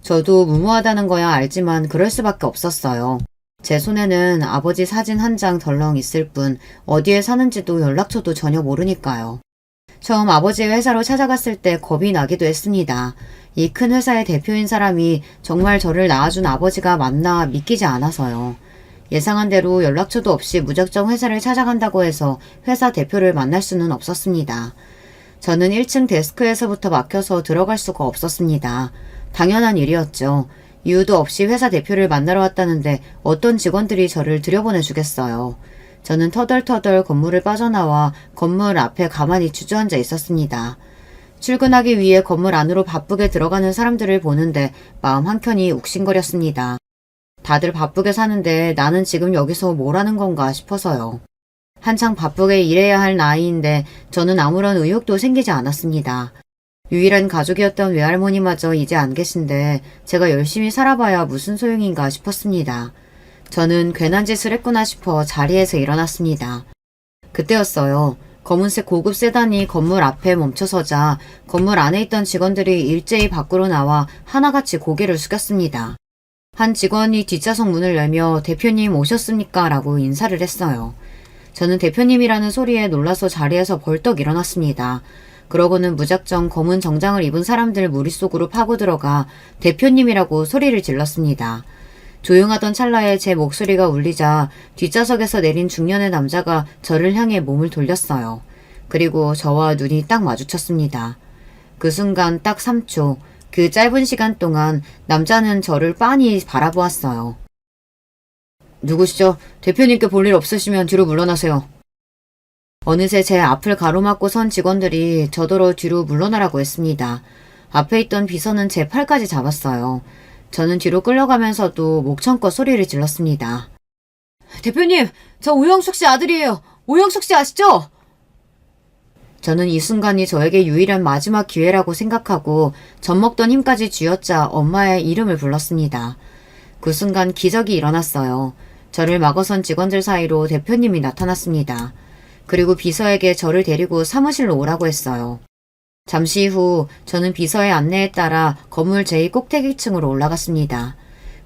저도 무모하다는 거야 알지만 그럴 수밖에 없었어요. 제 손에는 아버지 사진 한 장 덜렁 있을 뿐 어디에 사는지도 연락처도 전혀 모르니까요. 처음 아버지의 회사로 찾아갔을 때 겁이 나기도 했습니다. 이 큰 회사의 대표인 사람이 정말 저를 낳아준 아버지가 맞나 믿기지 않아서요. 예상한 대로 연락처도 없이 무작정 회사를 찾아간다고 해서 회사 대표를 만날 수는 없었습니다. 저는 1층 데스크에서부터 막혀서 들어갈 수가 없었습니다. 당연한 일이었죠. 이유도 없이 회사 대표를 만나러 왔다는데 어떤 직원들이 저를 들여보내주겠어요. 저는 터덜터덜 건물을 빠져나와 건물 앞에 가만히 주저앉아 있었습니다. 출근하기 위해 건물 안으로 바쁘게 들어가는 사람들을 보는데 마음 한켠이 욱신거렸습니다. 다들 바쁘게 사는데 나는 지금 여기서 뭘 하는 건가 싶어서요. 한창 바쁘게 일해야 할 나이인데 저는 아무런 의욕도 생기지 않았습니다. 유일한 가족이었던 외할머니마저 이제 안 계신데 제가 열심히 살아봐야 무슨 소용인가 싶었습니다. 저는 괜한 짓을 했구나 싶어 자리에서 일어났습니다. 그때였어요. 검은색 고급 세단이 건물 앞에 멈춰서자 건물 안에 있던 직원들이 일제히 밖으로 나와 하나같이 고개를 숙였습니다. 한 직원이 뒷좌석 문을 열며 대표님 오셨습니까? 라고 인사를 했어요. 저는 대표님이라는 소리에 놀라서 자리에서 벌떡 일어났습니다. 그러고는 무작정 검은 정장을 입은 사람들 무리 속으로 파고 들어가 대표님이라고 소리를 질렀습니다. 조용하던 찰나에 제 목소리가 울리자 뒷좌석에서 내린 중년의 남자가 저를 향해 몸을 돌렸어요. 그리고 저와 눈이 딱 마주쳤습니다. 그 순간 딱 3초, 그 짧은 시간 동안 남자는 저를 빤히 바라보았어요. 누구시죠? 대표님께 볼 일 없으시면 뒤로 물러나세요. 어느새 제 앞을 가로막고 선 직원들이 저더러 뒤로 물러나라고 했습니다. 앞에 있던 비서는 제 팔까지 잡았어요. 저는 뒤로 끌려가면서도 목청껏 소리를 질렀습니다. 대표님, 저 오영숙 씨 아들이에요. 오영숙 씨 아시죠? 저는 이 순간이 저에게 유일한 마지막 기회라고 생각하고 젖먹던 힘까지 쥐어짜 엄마의 이름을 불렀습니다. 그 순간 기적이 일어났어요. 저를 막아선 직원들 사이로 대표님이 나타났습니다. 그리고 비서에게 저를 데리고 사무실로 오라고 했어요. 잠시 후 저는 비서의 안내에 따라 건물 제2 꼭대기층으로 올라갔습니다.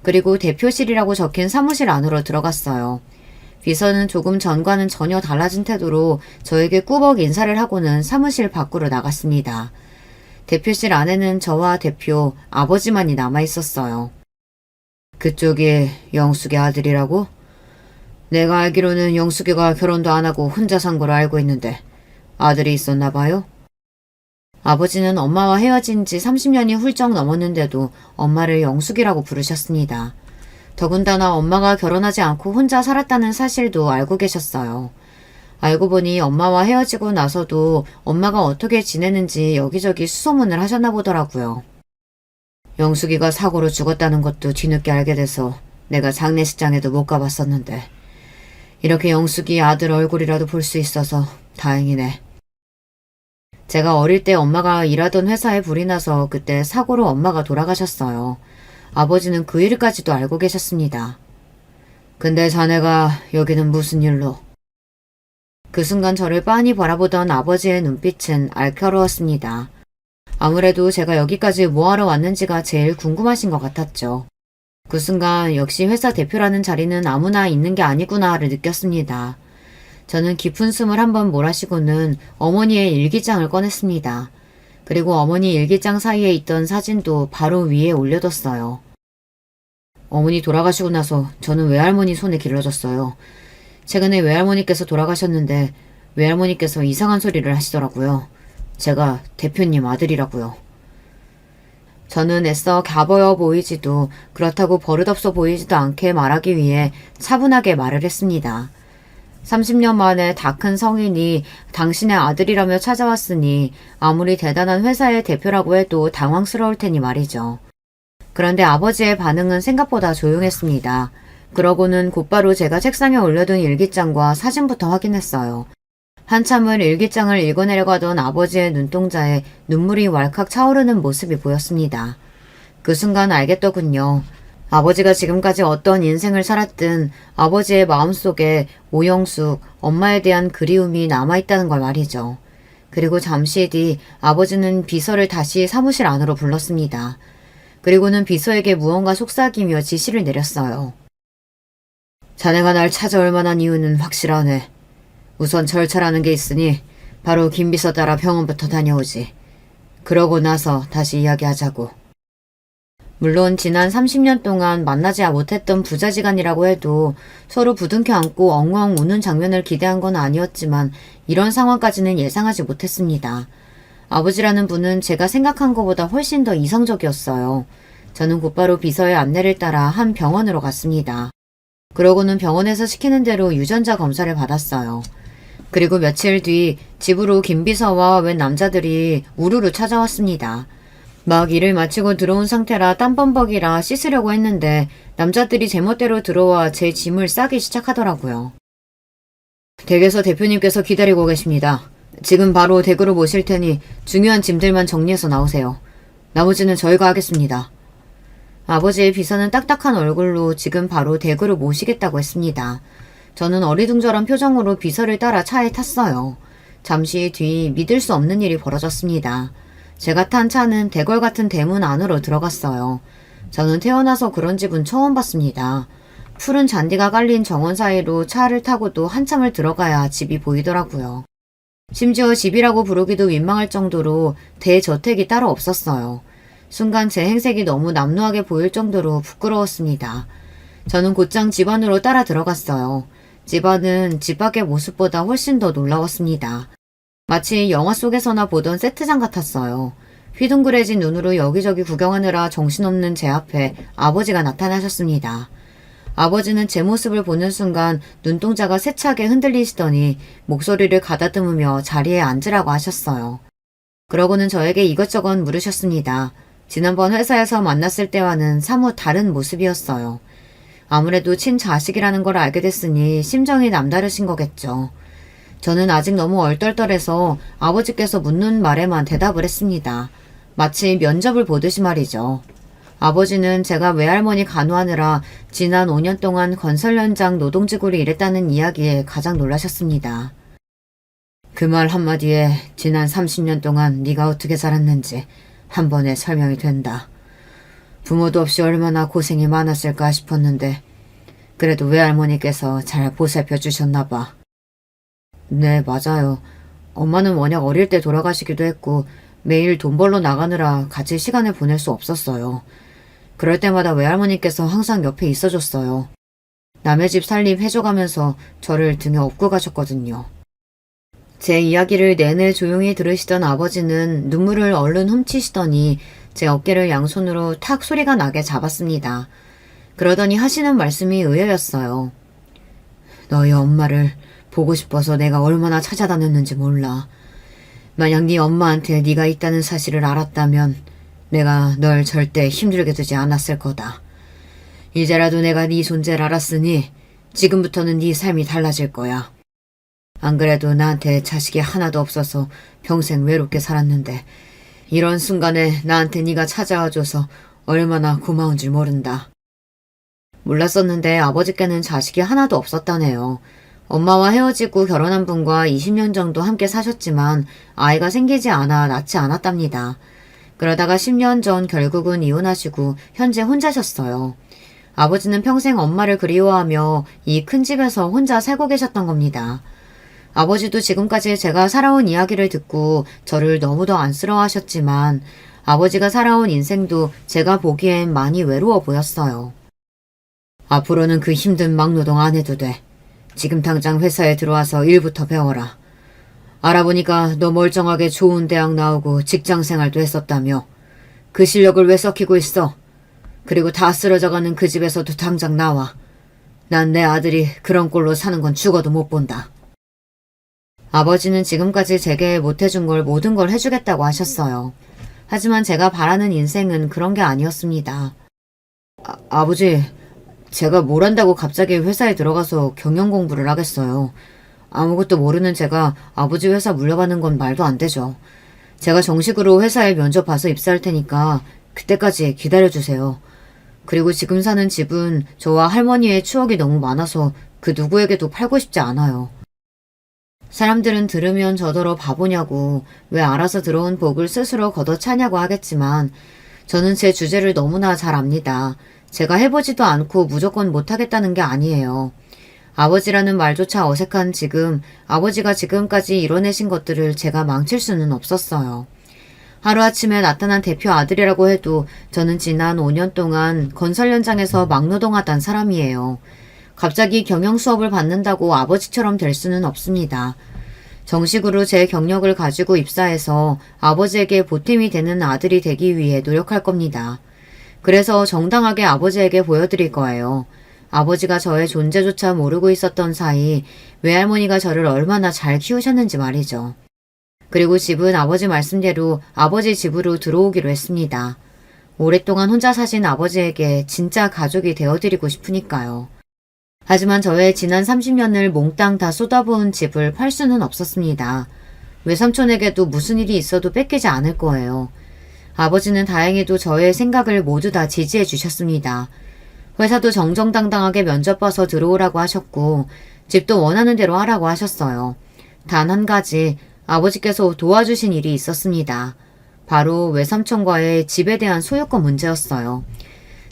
그리고 대표실이라고 적힌 사무실 안으로 들어갔어요. 비서는 조금 전과는 전혀 달라진 태도로 저에게 꾸벅 인사를 하고는 사무실 밖으로 나갔습니다. 대표실 안에는 저와 대표, 아버지만이 남아있었어요. 그쪽이 영숙의 아들이라고? 내가 알기로는 영숙이가 결혼도 안 하고 혼자 산 거로 알고 있는데 아들이 있었나 봐요? 아버지는 엄마와 헤어진 지 30년이 훌쩍 넘었는데도 엄마를 영숙이라고 부르셨습니다. 더군다나 엄마가 결혼하지 않고 혼자 살았다는 사실도 알고 계셨어요. 알고 보니 엄마와 헤어지고 나서도 엄마가 어떻게 지내는지 여기저기 수소문을 하셨나 보더라고요. 영숙이가 사고로 죽었다는 것도 뒤늦게 알게 돼서 내가 장례식장에도 못 가봤었는데 이렇게 영숙이 아들 얼굴이라도 볼 수 있어서 다행이네. 제가 어릴 때 엄마가 일하던 회사에 불이 나서 그때 사고로 엄마가 돌아가셨어요. 아버지는 그 일까지도 알고 계셨습니다. 근데 자네가 여기는 무슨 일로? 그 순간 저를 빤히 바라보던 아버지의 눈빛은 알켜로웠습니다. 아무래도 제가 여기까지 뭐하러 왔는지가 제일 궁금하신 것 같았죠. 그 순간 역시 회사 대표라는 자리는 아무나 있는 게 아니구나를 느꼈습니다. 저는 깊은 숨을 한번 몰아쉬고는 어머니의 일기장을 꺼냈습니다. 그리고 어머니 일기장 사이에 있던 사진도 바로 위에 올려뒀어요. 어머니 돌아가시고 나서 저는 외할머니 손에 길러졌어요. 최근에 외할머니께서 돌아가셨는데 외할머니께서 이상한 소리를 하시더라고요. 제가 대표님 아들이라고요. 저는 애써 갸보여 보이지도 그렇다고 버릇없어 보이지도 않게 말하기 위해 차분하게 말을 했습니다. 30년 만에 다 큰 성인이 당신의 아들이라며 찾아왔으니 아무리 대단한 회사의 대표라고 해도 당황스러울 테니 말이죠. 그런데 아버지의 반응은 생각보다 조용했습니다. 그러고는 곧바로 제가 책상에 올려둔 일기장과 사진부터 확인했어요. 한참을 일기장을 읽어내려고 하던 아버지의 눈동자에 눈물이 왈칵 차오르는 모습이 보였습니다. 그 순간 알겠더군요. 아버지가 지금까지 어떤 인생을 살았든 아버지의 마음속에 오영숙, 엄마에 대한 그리움이 남아있다는 걸 말이죠. 그리고 잠시 뒤 아버지는 비서를 다시 사무실 안으로 불렀습니다. 그리고는 비서에게 무언가 속삭이며 지시를 내렸어요. 자네가 날 찾아올 만한 이유는 확실하네. 우선 절차라는 게 있으니 바로 김 비서 따라 병원부터 다녀오지. 그러고 나서 다시 이야기하자고. 물론 지난 30년 동안 만나지 못했던 부자지간이라고 해도 서로 부둥켜 안고 엉엉 우는 장면을 기대한 건 아니었지만 이런 상황까지는 예상하지 못했습니다. 아버지라는 분은 제가 생각한 것보다 훨씬 더 이성적이었어요. 저는 곧바로 비서의 안내를 따라 한 병원으로 갔습니다. 그러고는 병원에서 시키는 대로 유전자 검사를 받았어요. 그리고 며칠 뒤 집으로 김 비서와 웬 남자들이 우르르 찾아왔습니다. 막 일을 마치고 들어온 상태라 땀범벅이라 씻으려고 했는데 남자들이 제멋대로 들어와 제 짐을 싸기 시작하더라고요. 댁에서 대표님께서 기다리고 계십니다. 지금 바로 댁으로 모실 테니 중요한 짐들만 정리해서 나오세요. 나머지는 저희가 하겠습니다. 아버지의 비서는 딱딱한 얼굴로 지금 바로 댁으로 모시겠다고 했습니다. 저는 어리둥절한 표정으로 비서를 따라 차에 탔어요. 잠시 뒤 믿을 수 없는 일이 벌어졌습니다. 제가 탄 차는 대궐 같은 대문 안으로 들어갔어요. 저는 태어나서 그런 집은 처음 봤습니다. 푸른 잔디가 깔린 정원 사이로 차를 타고도 한참을 들어가야 집이 보이더라고요. 심지어 집이라고 부르기도 민망할 정도로 대저택이 따로 없었어요. 순간 제 행색이 너무 남루하게 보일 정도로 부끄러웠습니다. 저는 곧장 집 안으로 따라 들어갔어요. 집 안은 집 밖의 모습보다 훨씬 더 놀라웠습니다. 마치 영화 속에서나 보던 세트장 같았어요. 휘둥그레진 눈으로 여기저기 구경하느라 정신없는 제 앞에 아버지가 나타나셨습니다. 아버지는 제 모습을 보는 순간 눈동자가 세차게 흔들리시더니 목소리를 가다듬으며 자리에 앉으라고 하셨어요. 그러고는 저에게 이것저것 물으셨습니다. 지난번 회사에서 만났을 때와는 사뭇 다른 모습이었어요. 아무래도 친자식이라는 걸 알게 됐으니 심정이 남다르신 거겠죠. 저는 아직 너무 얼떨떨해서 아버지께서 묻는 말에만 대답을 했습니다. 마치 면접을 보듯이 말이죠. 아버지는 제가 외할머니 간호하느라 지난 5년 동안 건설 현장 노동직으로 일했다는 이야기에 가장 놀라셨습니다. 그 말 한마디에 지난 30년 동안 네가 어떻게 살았는지 한 번에 설명이 된다. 부모도 없이 얼마나 고생이 많았을까 싶었는데 그래도 외할머니께서 잘 보살펴 주셨나 봐. 네, 맞아요. 엄마는 워낙 어릴 때 돌아가시기도 했고 매일 돈 벌러 나가느라 같이 시간을 보낼 수 없었어요. 그럴 때마다 외할머니께서 항상 옆에 있어줬어요. 남의 집 살림 해줘가면서 저를 등에 업고 가셨거든요. 제 이야기를 내내 조용히 들으시던 아버지는 눈물을 얼른 훔치시더니 제 어깨를 양손으로 탁 소리가 나게 잡았습니다. 그러더니 하시는 말씀이 의외였어요. 너희 엄마를 보고 싶어서 내가 얼마나 찾아다녔는지 몰라. 만약 네 엄마한테 네가 있다는 사실을 알았다면 내가 널 절대 힘들게 두지 않았을 거다. 이제라도 내가 네 존재를 알았으니 지금부터는 네 삶이 달라질 거야. 안 그래도 나한테 자식이 하나도 없어서 평생 외롭게 살았는데 이런 순간에 나한테 네가 찾아와줘서 얼마나 고마운 줄 모른다. 몰랐었는데 아버지께는 자식이 하나도 없었다네요. 엄마와 헤어지고 결혼한 분과 20년 정도 함께 사셨지만 아이가 생기지 않아 낳지 않았답니다. 그러다가 10년 전 결국은 이혼하시고 현재 혼자셨어요. 아버지는 평생 엄마를 그리워하며 이 큰 집에서 혼자 살고 계셨던 겁니다. 아버지도 지금까지 제가 살아온 이야기를 듣고 저를 너무도 안쓰러워하셨지만 아버지가 살아온 인생도 제가 보기엔 많이 외로워 보였어요. 앞으로는 그 힘든 막노동 안 해도 돼. 지금 당장 회사에 들어와서 일부터 배워라. 알아보니까 너 멀쩡하게 좋은 대학 나오고 직장 생활도 했었다며. 그 실력을 왜 썩히고 있어? 그리고 다 쓰러져가는 그 집에서도 당장 나와. 난 내 아들이 그런 꼴로 사는 건 죽어도 못 본다. 아버지는 지금까지 제게 못해준 걸 모든 걸 해주겠다고 하셨어요. 하지만 제가 바라는 인생은 그런 게 아니었습니다. 아버지, 제가 뭘 한다고 갑자기 회사에 들어가서 경영 공부를 하겠어요. 아무것도 모르는 제가 아버지 회사 물려받는 건 말도 안 되죠. 제가 정식으로 회사에 면접 봐서 입사할 테니까 그때까지 기다려주세요. 그리고 지금 사는 집은 저와 할머니의 추억이 너무 많아서 그 누구에게도 팔고 싶지 않아요. 사람들은 들으면 저더러 바보냐고 왜 알아서 들어온 복을 스스로 걷어차냐고 하겠지만 저는 제 주제를 너무나 잘 압니다. 제가 해보지도 않고 무조건 못하겠다는 게 아니에요. 아버지라는 말조차 어색한 지금 아버지가 지금까지 이뤄내신 것들을 제가 망칠 수는 없었어요. 하루아침에 나타난 대표 아들이라고 해도 저는 지난 5년 동안 건설 현장에서 막노동하던 사람이에요. 갑자기 경영 수업을 받는다고 아버지처럼 될 수는 없습니다. 정식으로 제 경력을 가지고 입사해서 아버지에게 보탬이 되는 아들이 되기 위해 노력할 겁니다. 그래서 정당하게 아버지에게 보여드릴 거예요. 아버지가 저의 존재조차 모르고 있었던 사이 외할머니가 저를 얼마나 잘 키우셨는지 말이죠. 그리고 집은 아버지 말씀대로 아버지 집으로 들어오기로 했습니다. 오랫동안 혼자 사신 아버지에게 진짜 가족이 되어드리고 싶으니까요. 하지만 저의 지난 30년을 몽땅 다 쏟아부은 집을 팔 수는 없었습니다. 외삼촌에게도 무슨 일이 있어도 뺏기지 않을 거예요. 아버지는 다행히도 저의 생각을 모두 다 지지해 주셨습니다. 회사도 정정당당하게 면접 봐서 들어오라고 하셨고 집도 원하는 대로 하라고 하셨어요. 단 한 가지 아버지께서 도와주신 일이 있었습니다. 바로 외삼촌과의 집에 대한 소유권 문제였어요.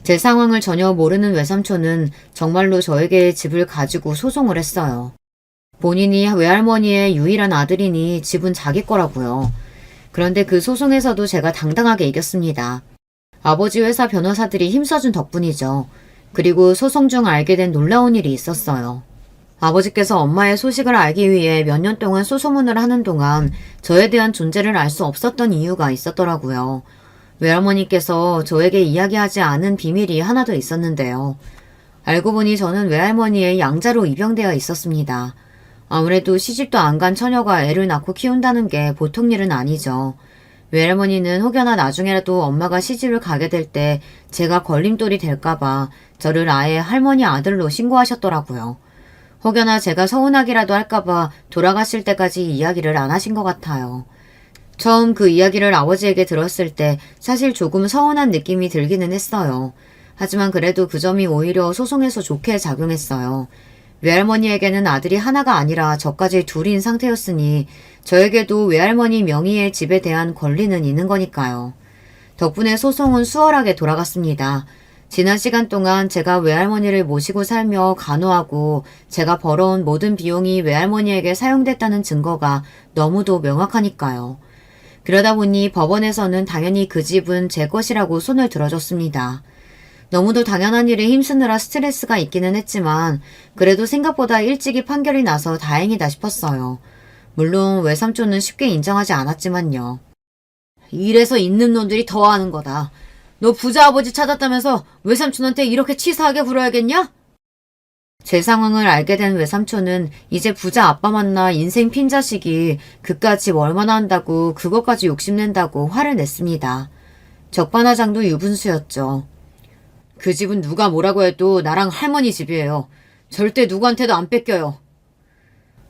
제 상황을 전혀 모르는 외삼촌은 정말로 저에게 집을 가지고 소송을 했어요. 본인이 외할머니의 유일한 아들이니 집은 자기 거라고요. 그런데 그 소송에서도 제가 당당하게 이겼습니다. 아버지 회사 변호사들이 힘써준 덕분이죠. 그리고 소송 중 알게 된 놀라운 일이 있었어요. 아버지께서 엄마의 소식을 알기 위해 몇 년 동안 소소문을 하는 동안 저에 대한 존재를 알 수 없었던 이유가 있었더라고요. 외할머니께서 저에게 이야기하지 않은 비밀이 하나 더 있었는데요. 알고 보니 저는 외할머니의 양자로 입양되어 있었습니다. 아무래도 시집도 안 간 처녀가 애를 낳고 키운다는 게 보통 일은 아니죠. 외할머니는 혹여나 나중에라도 엄마가 시집을 가게 될 때 제가 걸림돌이 될까봐 저를 아예 할머니 아들로 신고하셨더라고요. 혹여나 제가 서운하기라도 할까봐 돌아가실 때까지 이야기를 안 하신 것 같아요. 처음 그 이야기를 아버지에게 들었을 때 사실 조금 서운한 느낌이 들기는 했어요. 하지만 그래도 그 점이 오히려 소송에서 좋게 작용했어요. 외할머니에게는 아들이 하나가 아니라 저까지 둘인 상태였으니 저에게도 외할머니 명의의 집에 대한 권리는 있는 거니까요. 덕분에 소송은 수월하게 돌아갔습니다. 지난 시간 동안 제가 외할머니를 모시고 살며 간호하고 제가 벌어온 모든 비용이 외할머니에게 사용됐다는 증거가 너무도 명확하니까요. 그러다 보니 법원에서는 당연히 그 집은 제 것이라고 손을 들어줬습니다. 너무도 당연한 일에 힘쓰느라 스트레스가 있기는 했지만 그래도 생각보다 일찍이 판결이 나서 다행이다 싶었어요. 물론 외삼촌은 쉽게 인정하지 않았지만요. 이래서 있는 놈들이 더 하는 거다. 너 부자 아버지 찾았다면서 외삼촌한테 이렇게 치사하게 굴어야겠냐? 제 상황을 알게 된 외삼촌은 이제 부자 아빠 만나 인생 핀자식이 그깟 집 얼마나 한다고 그것까지 욕심낸다고 화를 냈습니다. 적반하장도 유분수였죠. 그 집은 누가 뭐라고 해도 나랑 할머니 집이에요. 절대 누구한테도 안 뺏겨요.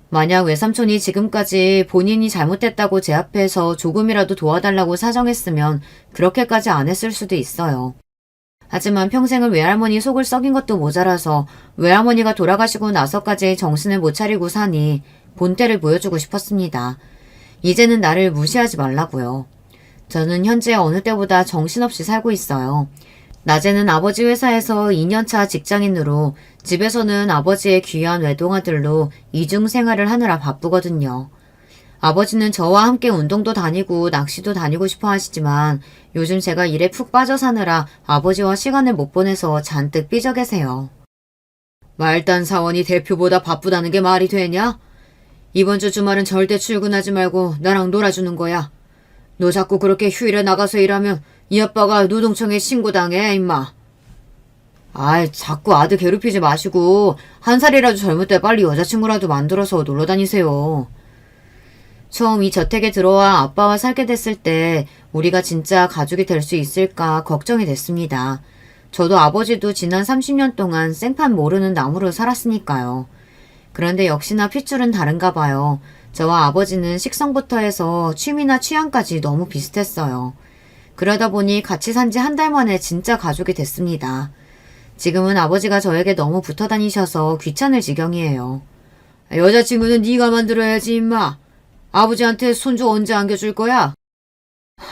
만약 외삼촌이 지금까지 본인이 잘못했다고 제 앞에서 조금이라도 도와달라고 사정했으면 그렇게까지 안 했을 수도 있어요. 하지만 평생을 외할머니 속을 썩인 것도 모자라서 외할머니가 돌아가시고 나서까지 정신을 못 차리고 사니 본때를 보여주고 싶었습니다. 이제는 나를 무시하지 말라고요. 저는 현재 어느 때보다 정신없이 살고 있어요. 낮에는 아버지 회사에서 2년차 직장인으로 집에서는 아버지의 귀한 외동아들로 이중 생활을 하느라 바쁘거든요. 아버지는 저와 함께 운동도 다니고 낚시도 다니고 싶어 하시지만 요즘 제가 일에 푹 빠져 사느라 아버지와 시간을 못 보내서 잔뜩 삐져 계세요. 말단 사원이 대표보다 바쁘다는 게 말이 되냐? 이번 주 주말은 절대 출근하지 말고 나랑 놀아주는 거야. 너 자꾸 그렇게 휴일에 나가서 일하면 이 아빠가 노동청에 신고당해 임마. 아이 자꾸 아들 괴롭히지 마시고 한 살이라도 젊을 때 빨리 여자친구라도 만들어서 놀러 다니세요. 처음 이 저택에 들어와 아빠와 살게 됐을 때 우리가 진짜 가족이 될 수 있을까 걱정이 됐습니다. 저도 아버지도 지난 30년 동안 생판 모르는 나무로 살았으니까요. 그런데 역시나 핏줄은 다른가 봐요. 저와 아버지는 식성부터 해서 취미나 취향까지 너무 비슷했어요. 그러다 보니 같이 산 지 한 달 만에 진짜 가족이 됐습니다. 지금은 아버지가 저에게 너무 붙어 다니셔서 귀찮을 지경이에요. 여자친구는 네가 만들어야지 임마. 아버지한테 손주 언제 안겨줄 거야?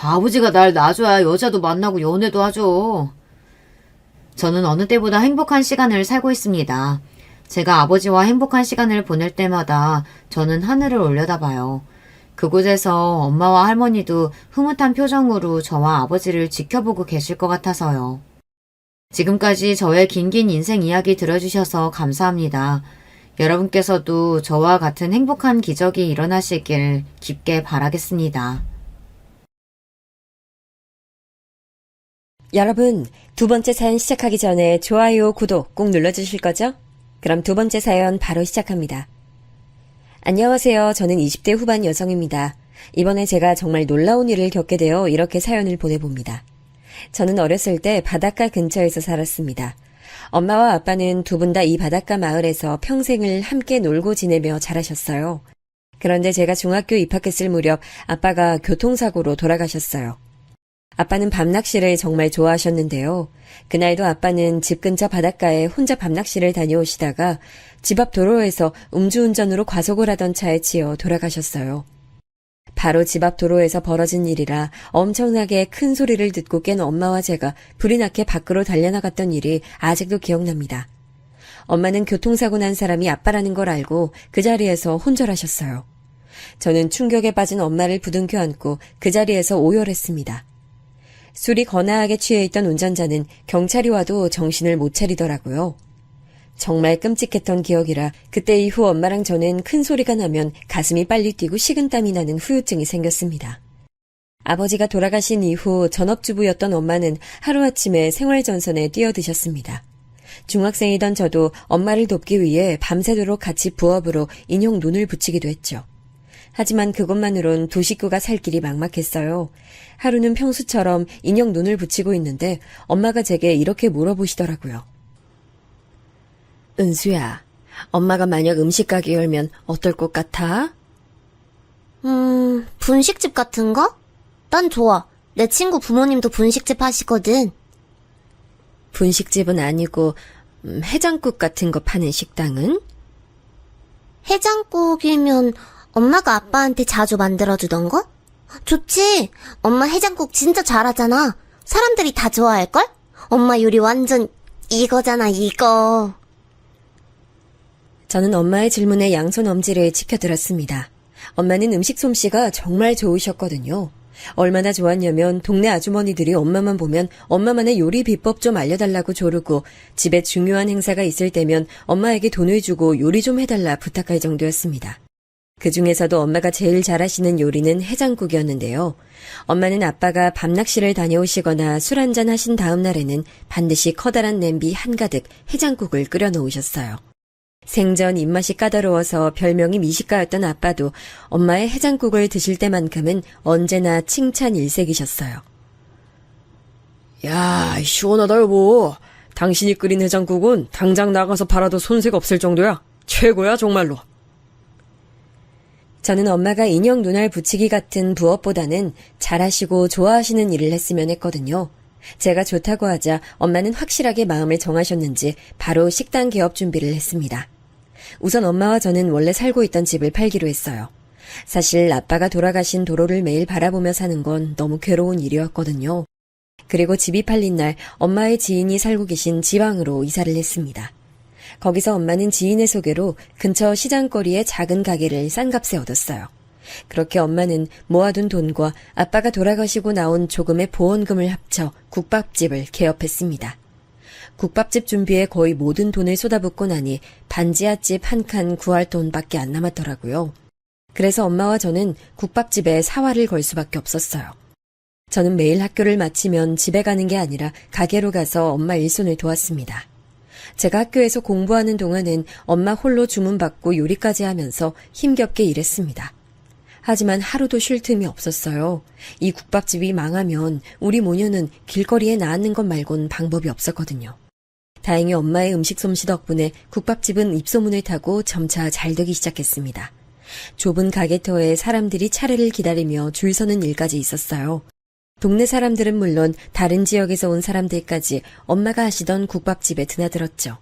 아버지가 날 놔줘야 여자도 만나고 연애도 하죠. 저는 어느 때보다 행복한 시간을 살고 있습니다. 제가 아버지와 행복한 시간을 보낼 때마다 저는 하늘을 올려다봐요. 그곳에서 엄마와 할머니도 흐뭇한 표정으로 저와 아버지를 지켜보고 계실 것 같아서요. 지금까지 저의 긴긴 인생 이야기 들어주셔서 감사합니다. 여러분께서도 저와 같은 행복한 기적이 일어나시길 깊게 바라겠습니다. 여러분, 두 번째 사연 시작하기 전에 좋아요, 구독 꼭 눌러주실 거죠? 그럼 두 번째 사연 바로 시작합니다. 안녕하세요. 저는 20대 후반 여성입니다. 이번에 제가 정말 놀라운 일을 겪게 되어 이렇게 사연을 보내봅니다. 저는 어렸을 때 바닷가 근처에서 살았습니다. 엄마와 아빠는 두 분 다 이 바닷가 마을에서 평생을 함께 놀고 지내며 자라셨어요. 그런데 제가 중학교 입학했을 무렵 아빠가 교통사고로 돌아가셨어요. 아빠는 밤낚시를 정말 좋아하셨는데요. 그날도 아빠는 집 근처 바닷가에 혼자 밤낚시를 다녀오시다가 집 앞 도로에서 음주운전으로 과속을 하던 차에 치여 돌아가셨어요. 바로 집 앞 도로에서 벌어진 일이라 엄청나게 큰 소리를 듣고 깬 엄마와 제가 불이 나게 밖으로 달려나갔던 일이 아직도 기억납니다. 엄마는 교통사고 난 사람이 아빠라는 걸 알고 그 자리에서 혼절하셨어요. 저는 충격에 빠진 엄마를 부둥켜 안고 그 자리에서 오열했습니다. 술이 거나하게 취해 있던 운전자는 경찰이 와도 정신을 못 차리더라고요. 정말 끔찍했던 기억이라 그때 이후 엄마랑 저는 큰 소리가 나면 가슴이 빨리 뛰고 식은땀이 나는 후유증이 생겼습니다. 아버지가 돌아가신 이후 전업주부였던 엄마는 하루아침에 생활전선에 뛰어드셨습니다. 중학생이던 저도 엄마를 돕기 위해 밤새도록 같이 부업으로 인형 눈을 붙이기도 했죠. 하지만 그것만으론 두 식구가 살 길이 막막했어요. 하루는 평소처럼 인형 눈을 붙이고 있는데 엄마가 제게 이렇게 물어보시더라고요. 은수야, 엄마가 만약 음식 가게 열면 어떨 것 같아? 분식집 같은 거? 난 좋아. 내 친구 부모님도 분식집 하시거든. 분식집은 아니고 해장국 같은 거 파는 식당은? 해장국이면 엄마가 아빠한테 자주 만들어주던 거? 좋지. 엄마 해장국 진짜 잘하잖아. 사람들이 다 좋아할걸? 엄마 요리 완전 이거잖아, 이거. 저는 엄마의 질문에 양손 엄지를 치켜들었습니다. 엄마는 음식 솜씨가 정말 좋으셨거든요. 얼마나 좋았냐면 동네 아주머니들이 엄마만 보면 엄마만의 요리 비법 좀 알려달라고 조르고 집에 중요한 행사가 있을 때면 엄마에게 돈을 주고 요리 좀 해달라 부탁할 정도였습니다. 그 중에서도 엄마가 제일 잘하시는 요리는 해장국이었는데요. 엄마는 아빠가 밤낚시를 다녀오시거나 술 한잔 하신 다음 날에는 반드시 커다란 냄비 한가득 해장국을 끓여 놓으셨어요. 생전 입맛이 까다로워서 별명이 미식가였던 아빠도 엄마의 해장국을 드실 때만큼은 언제나 칭찬 일색이셨어요. 야, 시원하다 여보. 당신이 끓인 해장국은 당장 나가서 팔아도 손색 없을 정도야. 최고야 정말로. 저는 엄마가 인형 눈알 붙이기 같은 부업보다는 잘하시고 좋아하시는 일을 했으면 했거든요. 제가 좋다고 하자 엄마는 확실하게 마음을 정하셨는지 바로 식당 개업 준비를 했습니다. 우선 엄마와 저는 원래 살고 있던 집을 팔기로 했어요. 사실 아빠가 돌아가신 도로를 매일 바라보며 사는 건 너무 괴로운 일이었거든요. 그리고 집이 팔린 날 엄마의 지인이 살고 계신 지방으로 이사를 했습니다. 거기서 엄마는 지인의 소개로 근처 시장거리의 작은 가게를 싼 값에 얻었어요. 그렇게 엄마는 모아둔 돈과 아빠가 돌아가시고 나온 조금의 보험금을 합쳐 국밥집을 개업했습니다. 국밥집 준비에 거의 모든 돈을 쏟아붓고 나니 반지하집 한 칸 구할 돈밖에 안 남았더라고요. 그래서 엄마와 저는 국밥집에 사활을 걸 수밖에 없었어요. 저는 매일 학교를 마치면 집에 가는 게 아니라 가게로 가서 엄마 일손을 도왔습니다. 제가 학교에서 공부하는 동안은 엄마 홀로 주문받고 요리까지 하면서 힘겹게 일했습니다. 하지만 하루도 쉴 틈이 없었어요. 이 국밥집이 망하면 우리 모녀는 길거리에 나앉는 것 말곤 방법이 없었거든요. 다행히 엄마의 음식 솜씨 덕분에 국밥집은 입소문을 타고 점차 잘 되기 시작했습니다. 좁은 가게터에 사람들이 차례를 기다리며 줄 서는 일까지 있었어요. 동네 사람들은 물론 다른 지역에서 온 사람들까지 엄마가 하시던 국밥집에 드나들었죠.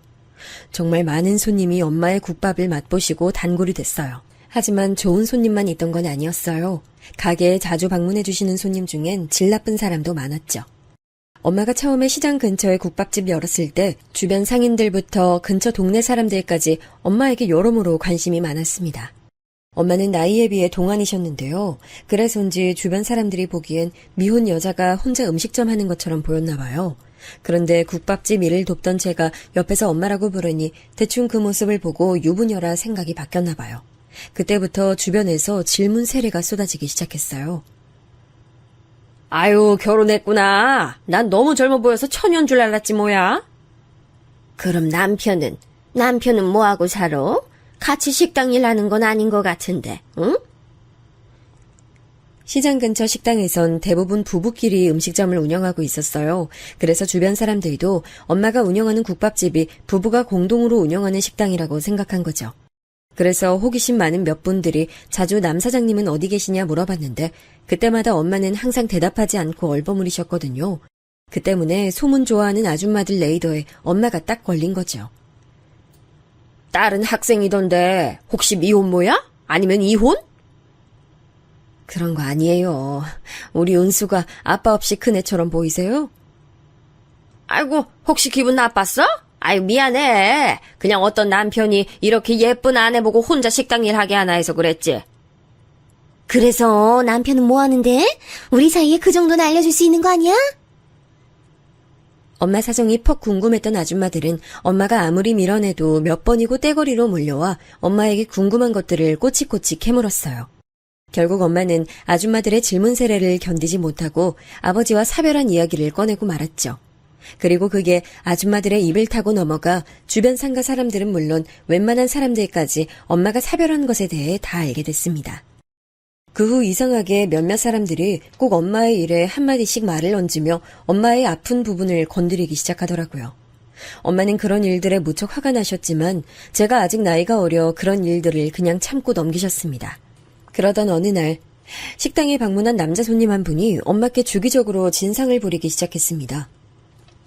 정말 많은 손님이 엄마의 국밥을 맛보시고 단골이 됐어요. 하지만 좋은 손님만 있던 건 아니었어요. 가게에 자주 방문해 주시는 손님 중엔 질 나쁜 사람도 많았죠. 엄마가 처음에 시장 근처에 국밥집 열었을 때 주변 상인들부터 근처 동네 사람들까지 엄마에게 여러모로 관심이 많았습니다. 엄마는 나이에 비해 동안이셨는데요. 그래서인지 주변 사람들이 보기엔 미혼 여자가 혼자 음식점 하는 것처럼 보였나 봐요. 그런데 국밥집 일을 돕던 제가 옆에서 엄마라고 부르니 대충 그 모습을 보고 유부녀라 생각이 바뀌었나 봐요. 그때부터 주변에서 질문 세례가 쏟아지기 시작했어요. 아유, 결혼했구나. 난 너무 젊어 보여서 처녀인 줄 알았지 뭐야. 그럼 남편은 뭐하고 살아? 같이 식당 일 하는 건 아닌 것 같은데, 응? 시장 근처 식당에선 대부분 부부끼리 음식점을 운영하고 있었어요. 그래서 주변 사람들도 엄마가 운영하는 국밥집이 부부가 공동으로 운영하는 식당이라고 생각한 거죠. 그래서 호기심 많은 몇 분들이 자주 남 사장님은 어디 계시냐 물어봤는데 그때마다 엄마는 항상 대답하지 않고 얼버무리셨거든요. 그 때문에 소문 좋아하는 아줌마들 레이더에 엄마가 딱 걸린 거죠. 딸은 학생이던데 혹시 미혼모야? 아니면 이혼? 그런 거 아니에요. 우리 은수가 아빠 없이 큰 애처럼 보이세요? 아이고, 혹시 기분 나빴어? 아유, 미안해. 그냥 어떤 남편이 이렇게 예쁜 아내 보고 혼자 식당 일 하게 하나 해서 그랬지. 그래서 남편은 뭐 하는데? 우리 사이에 그 정도는 알려줄 수 있는 거 아니야? 엄마 사정이 퍽 궁금했던 아줌마들은 엄마가 아무리 밀어내도 몇 번이고 떼거리로 몰려와 엄마에게 궁금한 것들을 꼬치꼬치 캐물었어요. 결국 엄마는 아줌마들의 질문 세례를 견디지 못하고 아버지와 사별한 이야기를 꺼내고 말았죠. 그리고 그게 아줌마들의 입을 타고 넘어가 주변 상가 사람들은 물론 웬만한 사람들까지 엄마가 사별한 것에 대해 다 알게 됐습니다. 그 후 이상하게 몇몇 사람들이 꼭 엄마의 일에 한마디씩 말을 얹으며 엄마의 아픈 부분을 건드리기 시작하더라고요. 엄마는 그런 일들에 무척 화가 나셨지만 제가 아직 나이가 어려 그런 일들을 그냥 참고 넘기셨습니다. 그러던 어느 날 식당에 방문한 남자 손님 한 분이 엄마께 주기적으로 진상을 부리기 시작했습니다.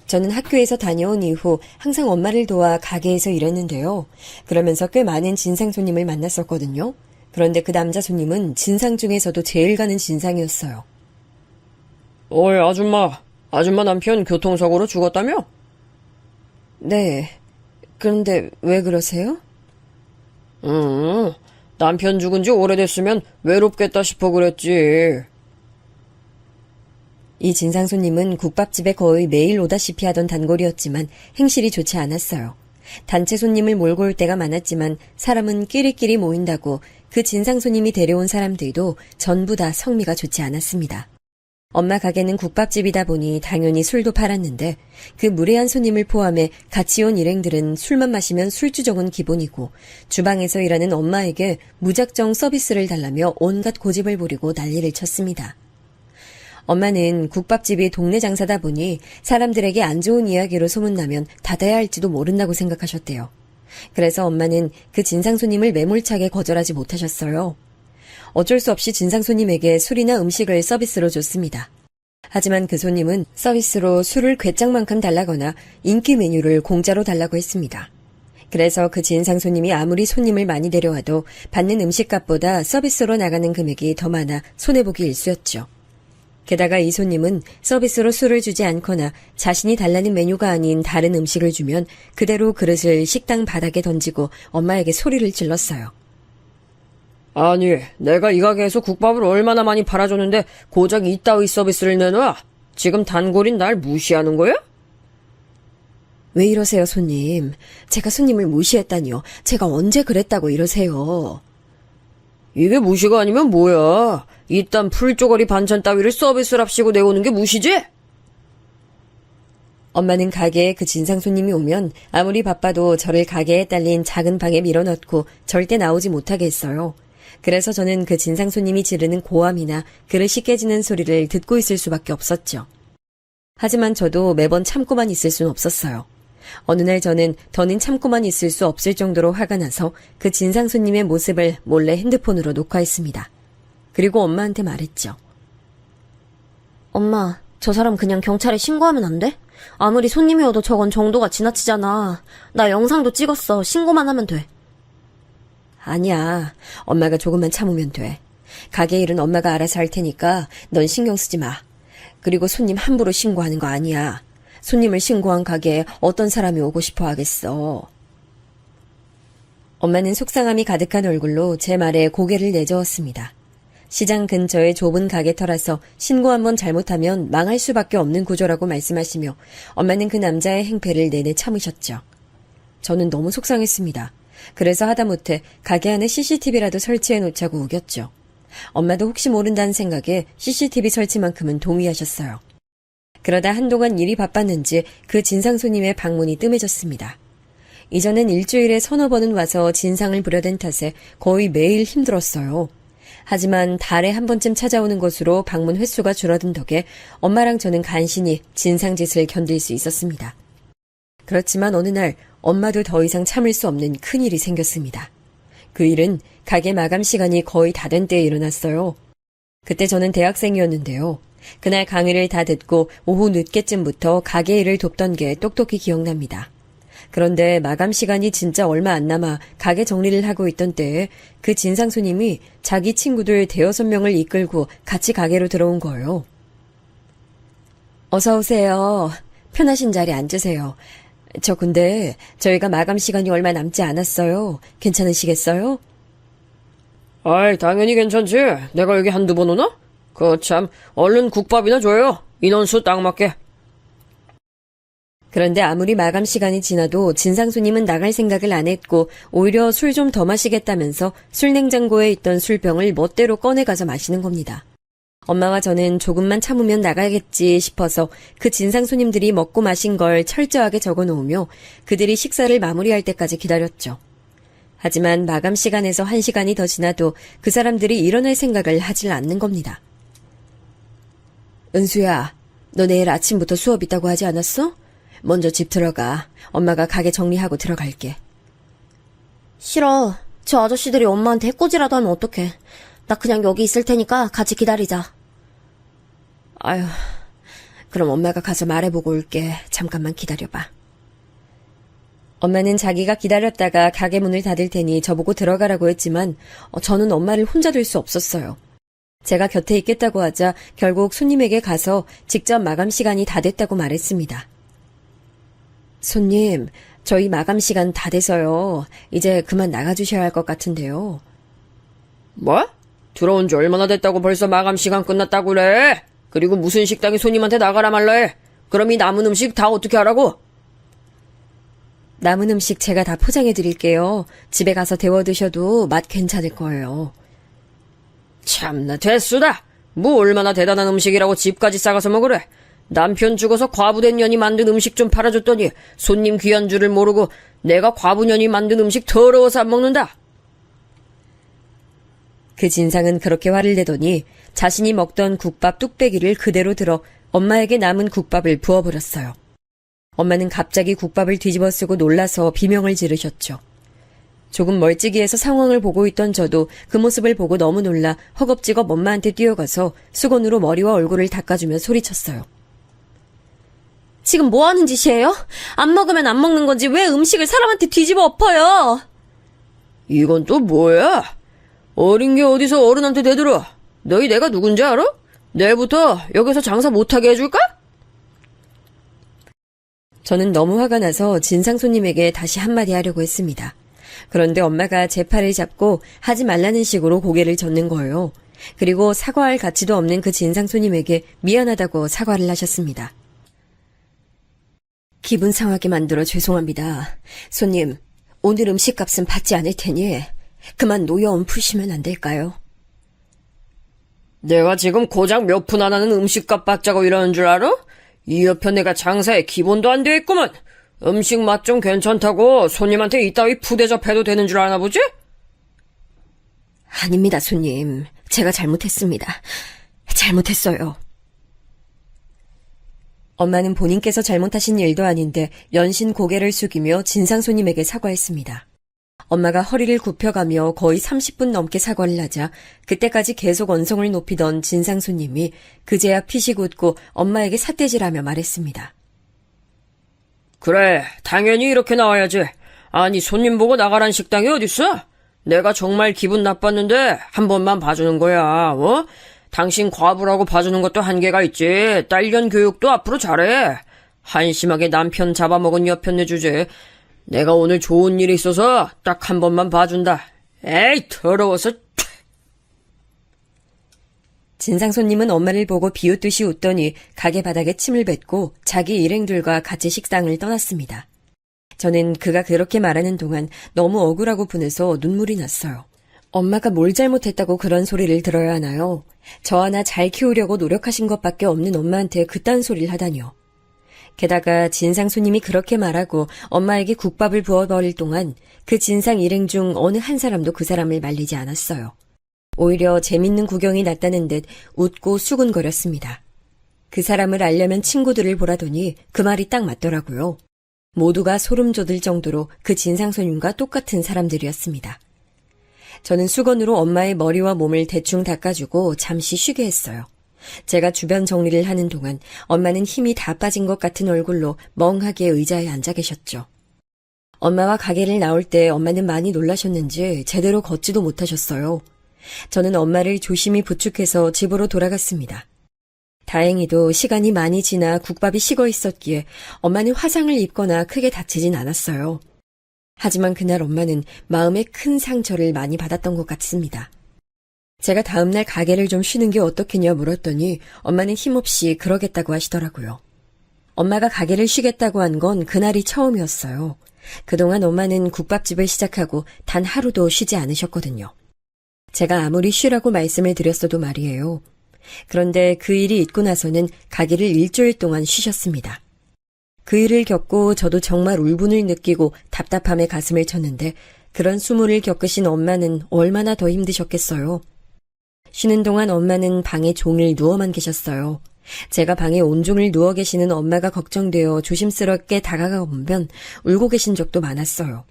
저는 학교에서 다녀온 이후 항상 엄마를 도와 가게에서 일했는데요. 그러면서 꽤 많은 진상 손님을 만났었거든요. 그런데 그 남자 손님은 진상 중에서도 제일 가는 진상이었어요. 어이, 아줌마. 아줌마 남편 교통사고로 죽었다며? 네. 그런데 왜 그러세요? 남편 죽은 지 오래됐으면 외롭겠다 싶어 그랬지. 이 진상 손님은 국밥집에 거의 매일 오다시피 하던 단골이었지만 행실이 좋지 않았어요. 단체 손님을 몰고 올 때가 많았지만 사람은 끼리끼리 모인다고 그 진상 손님이 데려온 사람들도 전부 다 성미가 좋지 않았습니다. 엄마 가게는 국밥집이다 보니 당연히 술도 팔았는데 그 무례한 손님을 포함해 같이 온 일행들은 술만 마시면 술주정은 기본이고 주방에서 일하는 엄마에게 무작정 서비스를 달라며 온갖 고집을 부리고 난리를 쳤습니다. 엄마는 국밥집이 동네 장사다 보니 사람들에게 안 좋은 이야기로 소문나면 닫아야 할지도 모른다고 생각하셨대요. 그래서 엄마는 그 진상 손님을 매몰차게 거절하지 못하셨어요. 어쩔 수 없이 진상 손님에게 술이나 음식을 서비스로 줬습니다. 하지만 그 손님은 서비스로 술을 괴짝만큼 달라거나 인기 메뉴를 공짜로 달라고 했습니다. 그래서 그 진상 손님이 아무리 손님을 많이 데려와도 받는 음식값보다 서비스로 나가는 금액이 더 많아 손해보기 일쑤였죠. 게다가 이 손님은 서비스로 술을 주지 않거나 자신이 달라는 메뉴가 아닌 다른 음식을 주면 그대로 그릇을 식당 바닥에 던지고 엄마에게 소리를 질렀어요. 아니, 내가 이 가게에서 국밥을 얼마나 많이 팔아줬는데 고작 이따위 서비스를 내놔? 지금 단골인 날 무시하는 거야? 왜 이러세요, 손님? 제가 손님을 무시했다니요. 제가 언제 그랬다고 이러세요. 이게 무시가 아니면 뭐야? 이딴 풀쪼가리 반찬 따위를 서비스랍시고 내오는 게 무시지? 엄마는 가게에 그 진상 손님이 오면 아무리 바빠도 저를 가게에 딸린 작은 방에 밀어넣고 절대 나오지 못하게 했어요. 그래서 저는 그 진상 손님이 지르는 고함이나 그릇이 깨지는 소리를 듣고 있을 수밖에 없었죠. 하지만 저도 매번 참고만 있을 순 없었어요. 어느 날 저는 더는 참고만 있을 수 없을 정도로 화가 나서 그 진상 손님의 모습을 몰래 핸드폰으로 녹화했습니다. 그리고 엄마한테 말했죠. 엄마, 저 사람 그냥 경찰에 신고하면 안 돼? 아무리 손님이어도 저건 정도가 지나치잖아. 나 영상도 찍었어. 신고만 하면 돼. 아니야. 엄마가 조금만 참으면 돼. 가게 일은 엄마가 알아서 할 테니까 넌 신경 쓰지 마. 그리고 손님 함부로 신고하는 거 아니야. 손님을 신고한 가게에 어떤 사람이 오고 싶어 하겠어. 엄마는 속상함이 가득한 얼굴로 제 말에 고개를 내저었습니다. 시장 근처의 좁은 가게터라서 신고 한번 잘못하면 망할 수밖에 없는 구조라고 말씀하시며 엄마는 그 남자의 행패를 내내 참으셨죠. 저는 너무 속상했습니다. 그래서 하다못해 가게 안에 CCTV라도 설치해 놓자고 우겼죠. 엄마도 혹시 모른다는 생각에 CCTV 설치만큼은 동의하셨어요. 그러다 한동안 일이 바빴는지 그 진상 손님의 방문이 뜸해졌습니다. 이전엔 일주일에 서너 번은 와서 진상을 부려댄 탓에 거의 매일 힘들었어요. 하지만 달에 한 번쯤 찾아오는 것으로 방문 횟수가 줄어든 덕에 엄마랑 저는 간신히 진상짓을 견딜 수 있었습니다. 그렇지만 어느 날 엄마도 더 이상 참을 수 없는 큰일이 생겼습니다. 그 일은 가게 마감 시간이 거의 다 된 때에 일어났어요. 그때 저는 대학생이었는데요. 그날 강의를 다 듣고 오후 늦게쯤부터 가게 일을 돕던 게 똑똑히 기억납니다. 그런데 마감 시간이 진짜 얼마 안 남아 가게 정리를 하고 있던 때에 그 진상 손님이 자기 친구들 대여섯 명을 이끌고 같이 가게로 들어온 거예요. 어서 오세요. 편하신 자리에 앉으세요. 저 근데 저희가 마감 시간이 얼마 남지 않았어요. 괜찮으시겠어요? 아이, 당연히 괜찮지. 내가 여기 한두 번 오나? 참, 얼른 국밥이나 줘요. 인원수 딱 맞게. 그런데 아무리 마감 시간이 지나도 진상 손님은 나갈 생각을 안 했고 오히려 술 좀 더 마시겠다면서 술 냉장고에 있던 술병을 멋대로 꺼내가서 마시는 겁니다. 엄마와 저는 조금만 참으면 나가겠지 싶어서 그 진상 손님들이 먹고 마신 걸 철저하게 적어놓으며 그들이 식사를 마무리할 때까지 기다렸죠. 하지만 마감 시간에서 1시간이 더 지나도 그 사람들이 일어날 생각을 하질 않는 겁니다. 은수야, 너 내일 아침부터 수업 있다고 하지 않았어? 먼저 집 들어가. 엄마가 가게 정리하고 들어갈게. 싫어. 저 아저씨들이 엄마한테 해코지라도 하면 어떡해. 나 그냥 여기 있을 테니까 같이 기다리자. 아휴, 그럼 엄마가 가서 말해보고 올게. 잠깐만 기다려봐. 엄마는 자기가 기다렸다가 가게 문을 닫을 테니 저보고 들어가라고 했지만 저는 엄마를 혼자 둘 수 없었어요. 제가 곁에 있겠다고 하자 결국 손님에게 가서 직접 마감 시간이 다 됐다고 말했습니다. 손님, 저희 마감 시간 다 돼서요. 이제 그만 나가주셔야 할 것 같은데요. 뭐? 들어온 지 얼마나 됐다고 벌써 마감 시간 끝났다고 그래? 그리고 무슨 식당이 손님한테 나가라 말라 해? 그럼 이 남은 음식 다 어떻게 하라고? 남은 음식 제가 다 포장해 드릴게요. 집에 가서 데워 드셔도 맛 괜찮을 거예요. 참나 됐수다. 뭐 얼마나 대단한 음식이라고 집까지 싸가서 먹으래. 남편 죽어서 과부된 년이 만든 음식 좀 팔아줬더니 손님 귀한 줄을 모르고 내가 과부년이 만든 음식 더러워서 안 먹는다. 그 진상은 그렇게 화를 내더니 자신이 먹던 국밥 뚝배기를 그대로 들어 엄마에게 남은 국밥을 부어버렸어요. 엄마는 갑자기 국밥을 뒤집어 쓰고 놀라서 비명을 지르셨죠. 조금 멀찍이에서 상황을 보고 있던 저도 그 모습을 보고 너무 놀라 허겁지겁 엄마한테 뛰어가서 수건으로 머리와 얼굴을 닦아주며 소리쳤어요. 지금 뭐 하는 짓이에요? 안 먹으면 안 먹는 건지 왜 음식을 사람한테 뒤집어 엎어요? 이건 또 뭐야? 어린 게 어디서 어른한테 대들어? 너희 내가 누군지 알아? 내일부터 여기서 장사 못하게 해줄까? 저는 너무 화가 나서 진상 손님에게 다시 한마디 하려고 했습니다. 그런데 엄마가 제 팔을 잡고 하지 말라는 식으로 고개를 젓는 거예요. 그리고 사과할 가치도 없는 그 진상 손님에게 미안하다고 사과를 하셨습니다. 기분 상하게 만들어 죄송합니다. 손님, 오늘 음식값은 받지 않을 테니 그만 노여움 푸시면 안 될까요? 내가 지금 고작 몇 푼 안 하는 음식값 받자고 이러는 줄 알아? 이 옆에 내가 장사에 기본도 안 돼 있구먼. 음식 맛 좀 괜찮다고 손님한테 이따위 푸대접해도 되는 줄 아나 보지? 아닙니다, 손님. 제가 잘못했습니다. 잘못했어요. 엄마는 본인께서 잘못하신 일도 아닌데 연신 고개를 숙이며 진상 손님에게 사과했습니다. 엄마가 허리를 굽혀가며 거의 30분 넘게 사과를 하자 그때까지 계속 언성을 높이던 진상 손님이 그제야 피식 웃고 엄마에게 삿대질하며 말했습니다. 그래, 당연히 이렇게 나와야지. 아니, 손님 보고 나가란 식당이 어딨어? 내가 정말 기분 나빴는데 한 번만 봐주는 거야, 어? 당신 과부라고 봐주는 것도 한계가 있지. 딸년 교육도 앞으로 잘해. 한심하게 남편 잡아먹은 여편네 주제. 내가 오늘 좋은 일이 있어서 딱 한 번만 봐준다. 에이, 더러워서. 진상 손님은 엄마를 보고 비웃듯이 웃더니 가게 바닥에 침을 뱉고 자기 일행들과 같이 식당을 떠났습니다. 저는 그가 그렇게 말하는 동안 너무 억울하고 분해서 눈물이 났어요. 엄마가 뭘 잘못했다고 그런 소리를 들어야 하나요? 저 하나 잘 키우려고 노력하신 것밖에 없는 엄마한테 그딴 소리를 하다니요. 게다가 진상 손님이 그렇게 말하고 엄마에게 국밥을 부어버릴 동안 그 진상 일행 중 어느 한 사람도 그 사람을 말리지 않았어요. 오히려 재밌는 구경이 났다는 듯 웃고 수군거렸습니다. 그 사람을 알려면 친구들을 보라더니 그 말이 딱 맞더라고요. 모두가 소름 돋을 정도로 그 진상 손님과 똑같은 사람들이었습니다. 저는 수건으로 엄마의 머리와 몸을 대충 닦아주고 잠시 쉬게 했어요. 제가 주변 정리를 하는 동안 엄마는 힘이 다 빠진 것 같은 얼굴로 멍하게 의자에 앉아 계셨죠. 엄마와 가게를 나올 때 엄마는 많이 놀라셨는지 제대로 걷지도 못하셨어요. 저는 엄마를 조심히 부축해서 집으로 돌아갔습니다. 다행히도 시간이 많이 지나 국밥이 식어 있었기에 엄마는 화상을 입거나 크게 다치진 않았어요. 하지만 그날 엄마는 마음에 큰 상처를 많이 받았던 것 같습니다. 제가 다음날 가게를 좀 쉬는 게 어떻겠냐 물었더니 엄마는 힘없이 그러겠다고 하시더라고요. 엄마가 가게를 쉬겠다고 한 건 그날이 처음이었어요. 그동안 엄마는 국밥집을 시작하고 단 하루도 쉬지 않으셨거든요. 제가 아무리 쉬라고 말씀을 드렸어도 말이에요. 그런데 그 일이 있고 나서는 가게를 일주일 동안 쉬셨습니다. 그 일을 겪고 저도 정말 울분을 느끼고 답답함에 가슴을 쳤는데 그런 수모를 겪으신 엄마는 얼마나 더 힘드셨겠어요. 쉬는 동안 엄마는 방에 종일 누워만 계셨어요. 제가 방에 온종일 누워 계시는 엄마가 걱정되어 조심스럽게 다가가 보면 울고 계신 적도 많았어요.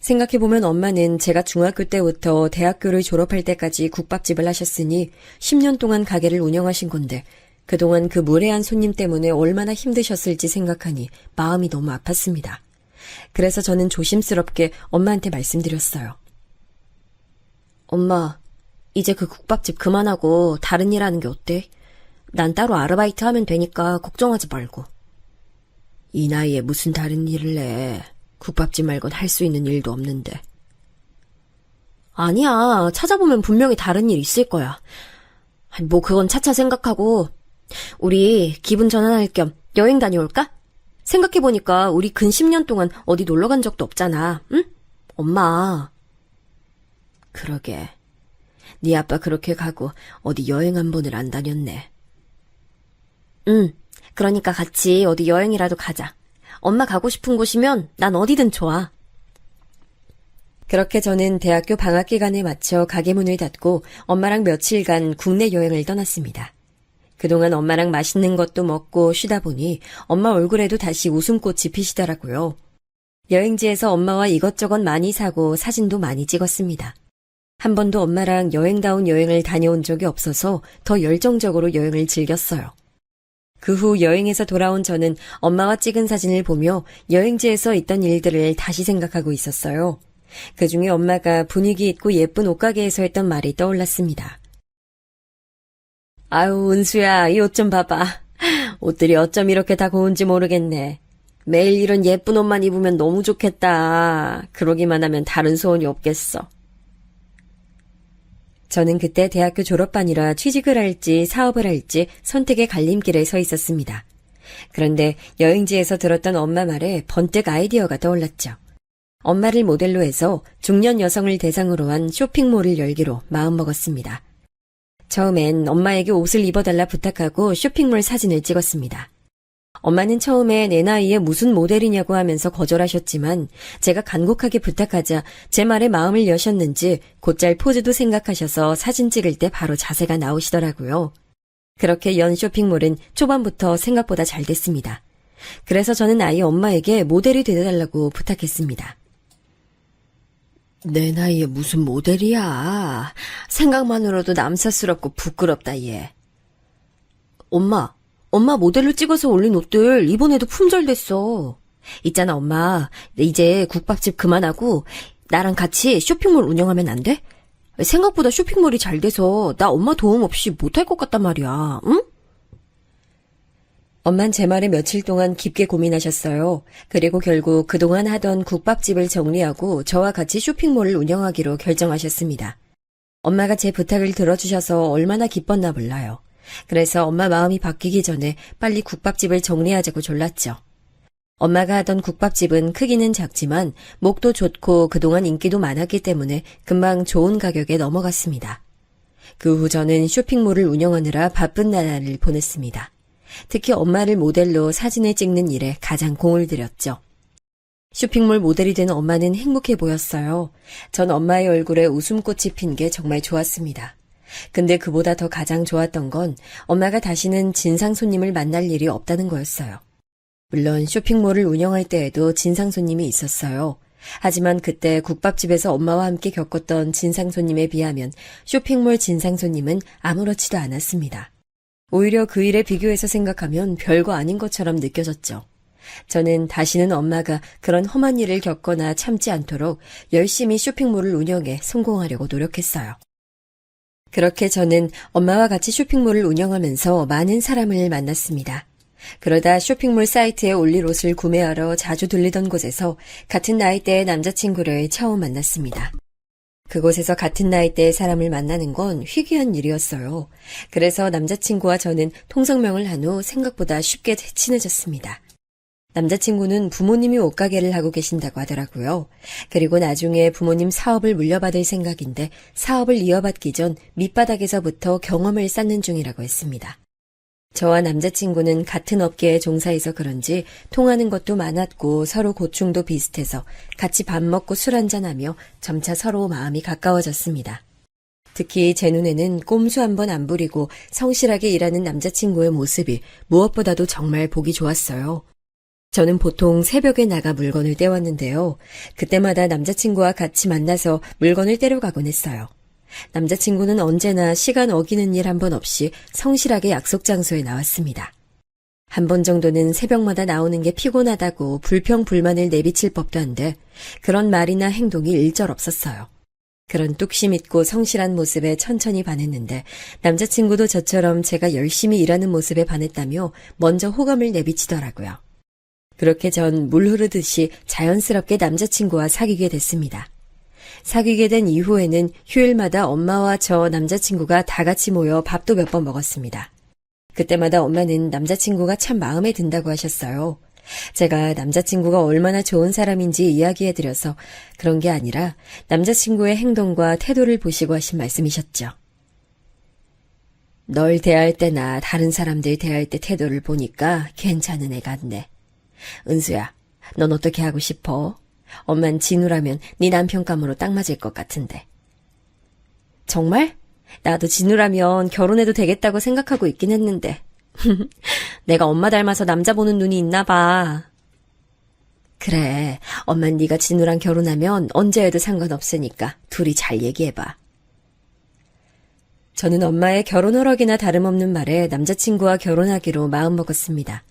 생각해보면 엄마는 제가 중학교 때부터 대학교를 졸업할 때까지 국밥집을 하셨으니 10년 동안 가게를 운영하신 건데 그동안 그 무례한 손님 때문에 얼마나 힘드셨을지 생각하니 마음이 너무 아팠습니다. 그래서 저는 조심스럽게 엄마한테 말씀드렸어요. 엄마, 이제 그 국밥집 그만하고 다른 일 하는 게 어때? 난 따로 아르바이트 하면 되니까 걱정하지 말고. 이 나이에 무슨 다른 일을 해. 국밥집 말곤 할 수 있는 일도 없는데. 아니야, 찾아보면 분명히 다른 일 있을 거야. 뭐 그건 차차 생각하고 우리 기분 전환할 겸 여행 다녀올까? 생각해보니까 우리 근 10년 동안 어디 놀러 간 적도 없잖아. 응? 엄마. 그러게. 네 아빠 그렇게 가고 어디 여행 한 번을 안 다녔네. 응. 그러니까 같이 어디 여행이라도 가자. 엄마 가고 싶은 곳이면 난 어디든 좋아. 그렇게 저는 대학교 방학 기간에 맞춰 가게 문을 닫고 엄마랑 며칠간 국내 여행을 떠났습니다. 그동안 엄마랑 맛있는 것도 먹고 쉬다 보니 엄마 얼굴에도 다시 웃음꽃이 피시더라고요. 여행지에서 엄마와 이것저것 많이 사고 사진도 많이 찍었습니다. 한 번도 엄마랑 여행다운 여행을 다녀온 적이 없어서 더 열정적으로 여행을 즐겼어요. 그 후 여행에서 돌아온 저는 엄마와 찍은 사진을 보며 여행지에서 있던 일들을 다시 생각하고 있었어요. 그중에 엄마가 분위기 있고 예쁜 옷가게에서 했던 말이 떠올랐습니다. 아유, 은수야, 이 옷 좀 봐봐. 옷들이 어쩜 이렇게 다 고운지 모르겠네. 매일 이런 예쁜 옷만 입으면 너무 좋겠다. 그러기만 하면 다른 소원이 없겠어. 저는 그때 대학교 졸업반이라 취직을 할지 사업을 할지 선택의 갈림길에 서 있었습니다. 그런데 여행지에서 들었던 엄마 말에 번뜩 아이디어가 떠올랐죠. 엄마를 모델로 해서 중년 여성을 대상으로 한 쇼핑몰을 열기로 마음먹었습니다. 처음엔 엄마에게 옷을 입어달라 부탁하고 쇼핑몰 사진을 찍었습니다. 엄마는 처음에 내 나이에 무슨 모델이냐고 하면서 거절하셨지만 제가 간곡하게 부탁하자 제 말에 마음을 여셨는지 곧잘 포즈도 생각하셔서 사진 찍을 때 바로 자세가 나오시더라고요. 그렇게 연 쇼핑몰은 초반부터 생각보다 잘 됐습니다. 그래서 저는 아예 엄마에게 모델이 되어달라고 부탁했습니다. 내 나이에 무슨 모델이야. 생각만으로도 남사스럽고 부끄럽다 얘. 엄마 모델로 찍어서 올린 옷들 이번에도 품절됐어. 있잖아 엄마, 이제 국밥집 그만하고 나랑 같이 쇼핑몰 운영하면 안 돼? 생각보다 쇼핑몰이 잘 돼서 나 엄마 도움 없이 못할 것 같단 말이야. 응? 엄만 제 말에 며칠 동안 깊게 고민하셨어요. 그리고 결국 그동안 하던 국밥집을 정리하고 저와 같이 쇼핑몰을 운영하기로 결정하셨습니다. 엄마가 제 부탁을 들어주셔서 얼마나 기뻤나 몰라요. 그래서 엄마 마음이 바뀌기 전에 빨리 국밥집을 정리하자고 졸랐죠. 엄마가 하던 국밥집은 크기는 작지만 목도 좋고 그동안 인기도 많았기 때문에 금방 좋은 가격에 넘어갔습니다. 그 후 저는 쇼핑몰을 운영하느라 바쁜 나날을 보냈습니다. 특히 엄마를 모델로 사진을 찍는 일에 가장 공을 들였죠. 쇼핑몰 모델이 된 엄마는 행복해 보였어요. 전 엄마의 얼굴에 웃음꽃이 핀 게 정말 좋았습니다. 근데 그보다 더 가장 좋았던 건 엄마가 다시는 진상 손님을 만날 일이 없다는 거였어요. 물론 쇼핑몰을 운영할 때에도 진상 손님이 있었어요. 하지만 그때 국밥집에서 엄마와 함께 겪었던 진상 손님에 비하면 쇼핑몰 진상 손님은 아무렇지도 않았습니다. 오히려 그 일에 비교해서 생각하면 별거 아닌 것처럼 느껴졌죠. 저는 다시는 엄마가 그런 험한 일을 겪거나 참지 않도록 열심히 쇼핑몰을 운영해 성공하려고 노력했어요. 그렇게 저는 엄마와 같이 쇼핑몰을 운영하면서 많은 사람을 만났습니다. 그러다 쇼핑몰 사이트에 올릴 옷을 구매하러 자주 들리던 곳에서 같은 나이대의 남자친구를 처음 만났습니다. 그곳에서 같은 나이대의 사람을 만나는 건 희귀한 일이었어요. 그래서 남자친구와 저는 통성명을 한 후 생각보다 쉽게 친해졌습니다. 남자친구는 부모님이 옷가게를 하고 계신다고 하더라고요. 그리고 나중에 부모님 사업을 물려받을 생각인데 사업을 이어받기 전 밑바닥에서부터 경험을 쌓는 중이라고 했습니다. 저와 남자친구는 같은 업계에 종사해서 그런지 통하는 것도 많았고 서로 고충도 비슷해서 같이 밥 먹고 술 한잔하며 점차 서로 마음이 가까워졌습니다. 특히 제 눈에는 꼼수 한 번 안 부리고 성실하게 일하는 남자친구의 모습이 무엇보다도 정말 보기 좋았어요. 저는 보통 새벽에 나가 물건을 떼왔는데요. 그때마다 남자친구와 같이 만나서 물건을 떼러 가곤 했어요. 남자친구는 언제나 시간 어기는 일 한 번 없이 성실하게 약속 장소에 나왔습니다. 한 번 정도는 새벽마다 나오는 게 피곤하다고 불평불만을 내비칠 법도 한데 그런 말이나 행동이 일절 없었어요. 그런 뚝심 있고 성실한 모습에 천천히 반했는데 남자친구도 저처럼 제가 열심히 일하는 모습에 반했다며 먼저 호감을 내비치더라고요. 그렇게 전 물 흐르듯이 자연스럽게 남자친구와 사귀게 됐습니다. 사귀게 된 이후에는 휴일마다 엄마와 저 남자친구가 다 같이 모여 밥도 몇 번 먹었습니다. 그때마다 엄마는 남자친구가 참 마음에 든다고 하셨어요. 제가 남자친구가 얼마나 좋은 사람인지 이야기해드려서 그런 게 아니라 남자친구의 행동과 태도를 보시고 하신 말씀이셨죠. 널 대할 때나 다른 사람들 대할 때 태도를 보니까 괜찮은 애 같네. 은수야, 넌 어떻게 하고 싶어? 엄만 진우라면 네 남편감으로 딱 맞을 것 같은데. 정말? 나도 진우라면 결혼해도 되겠다고 생각하고 있긴 했는데. 내가 엄마 닮아서 남자 보는 눈이 있나 봐. 그래, 엄만 네가 진우랑 결혼하면 언제 해도 상관없으니까 둘이 잘 얘기해봐. 저는 엄마의 결혼 허락이나 다름없는 말에 남자친구와 결혼하기로 마음먹었습니다.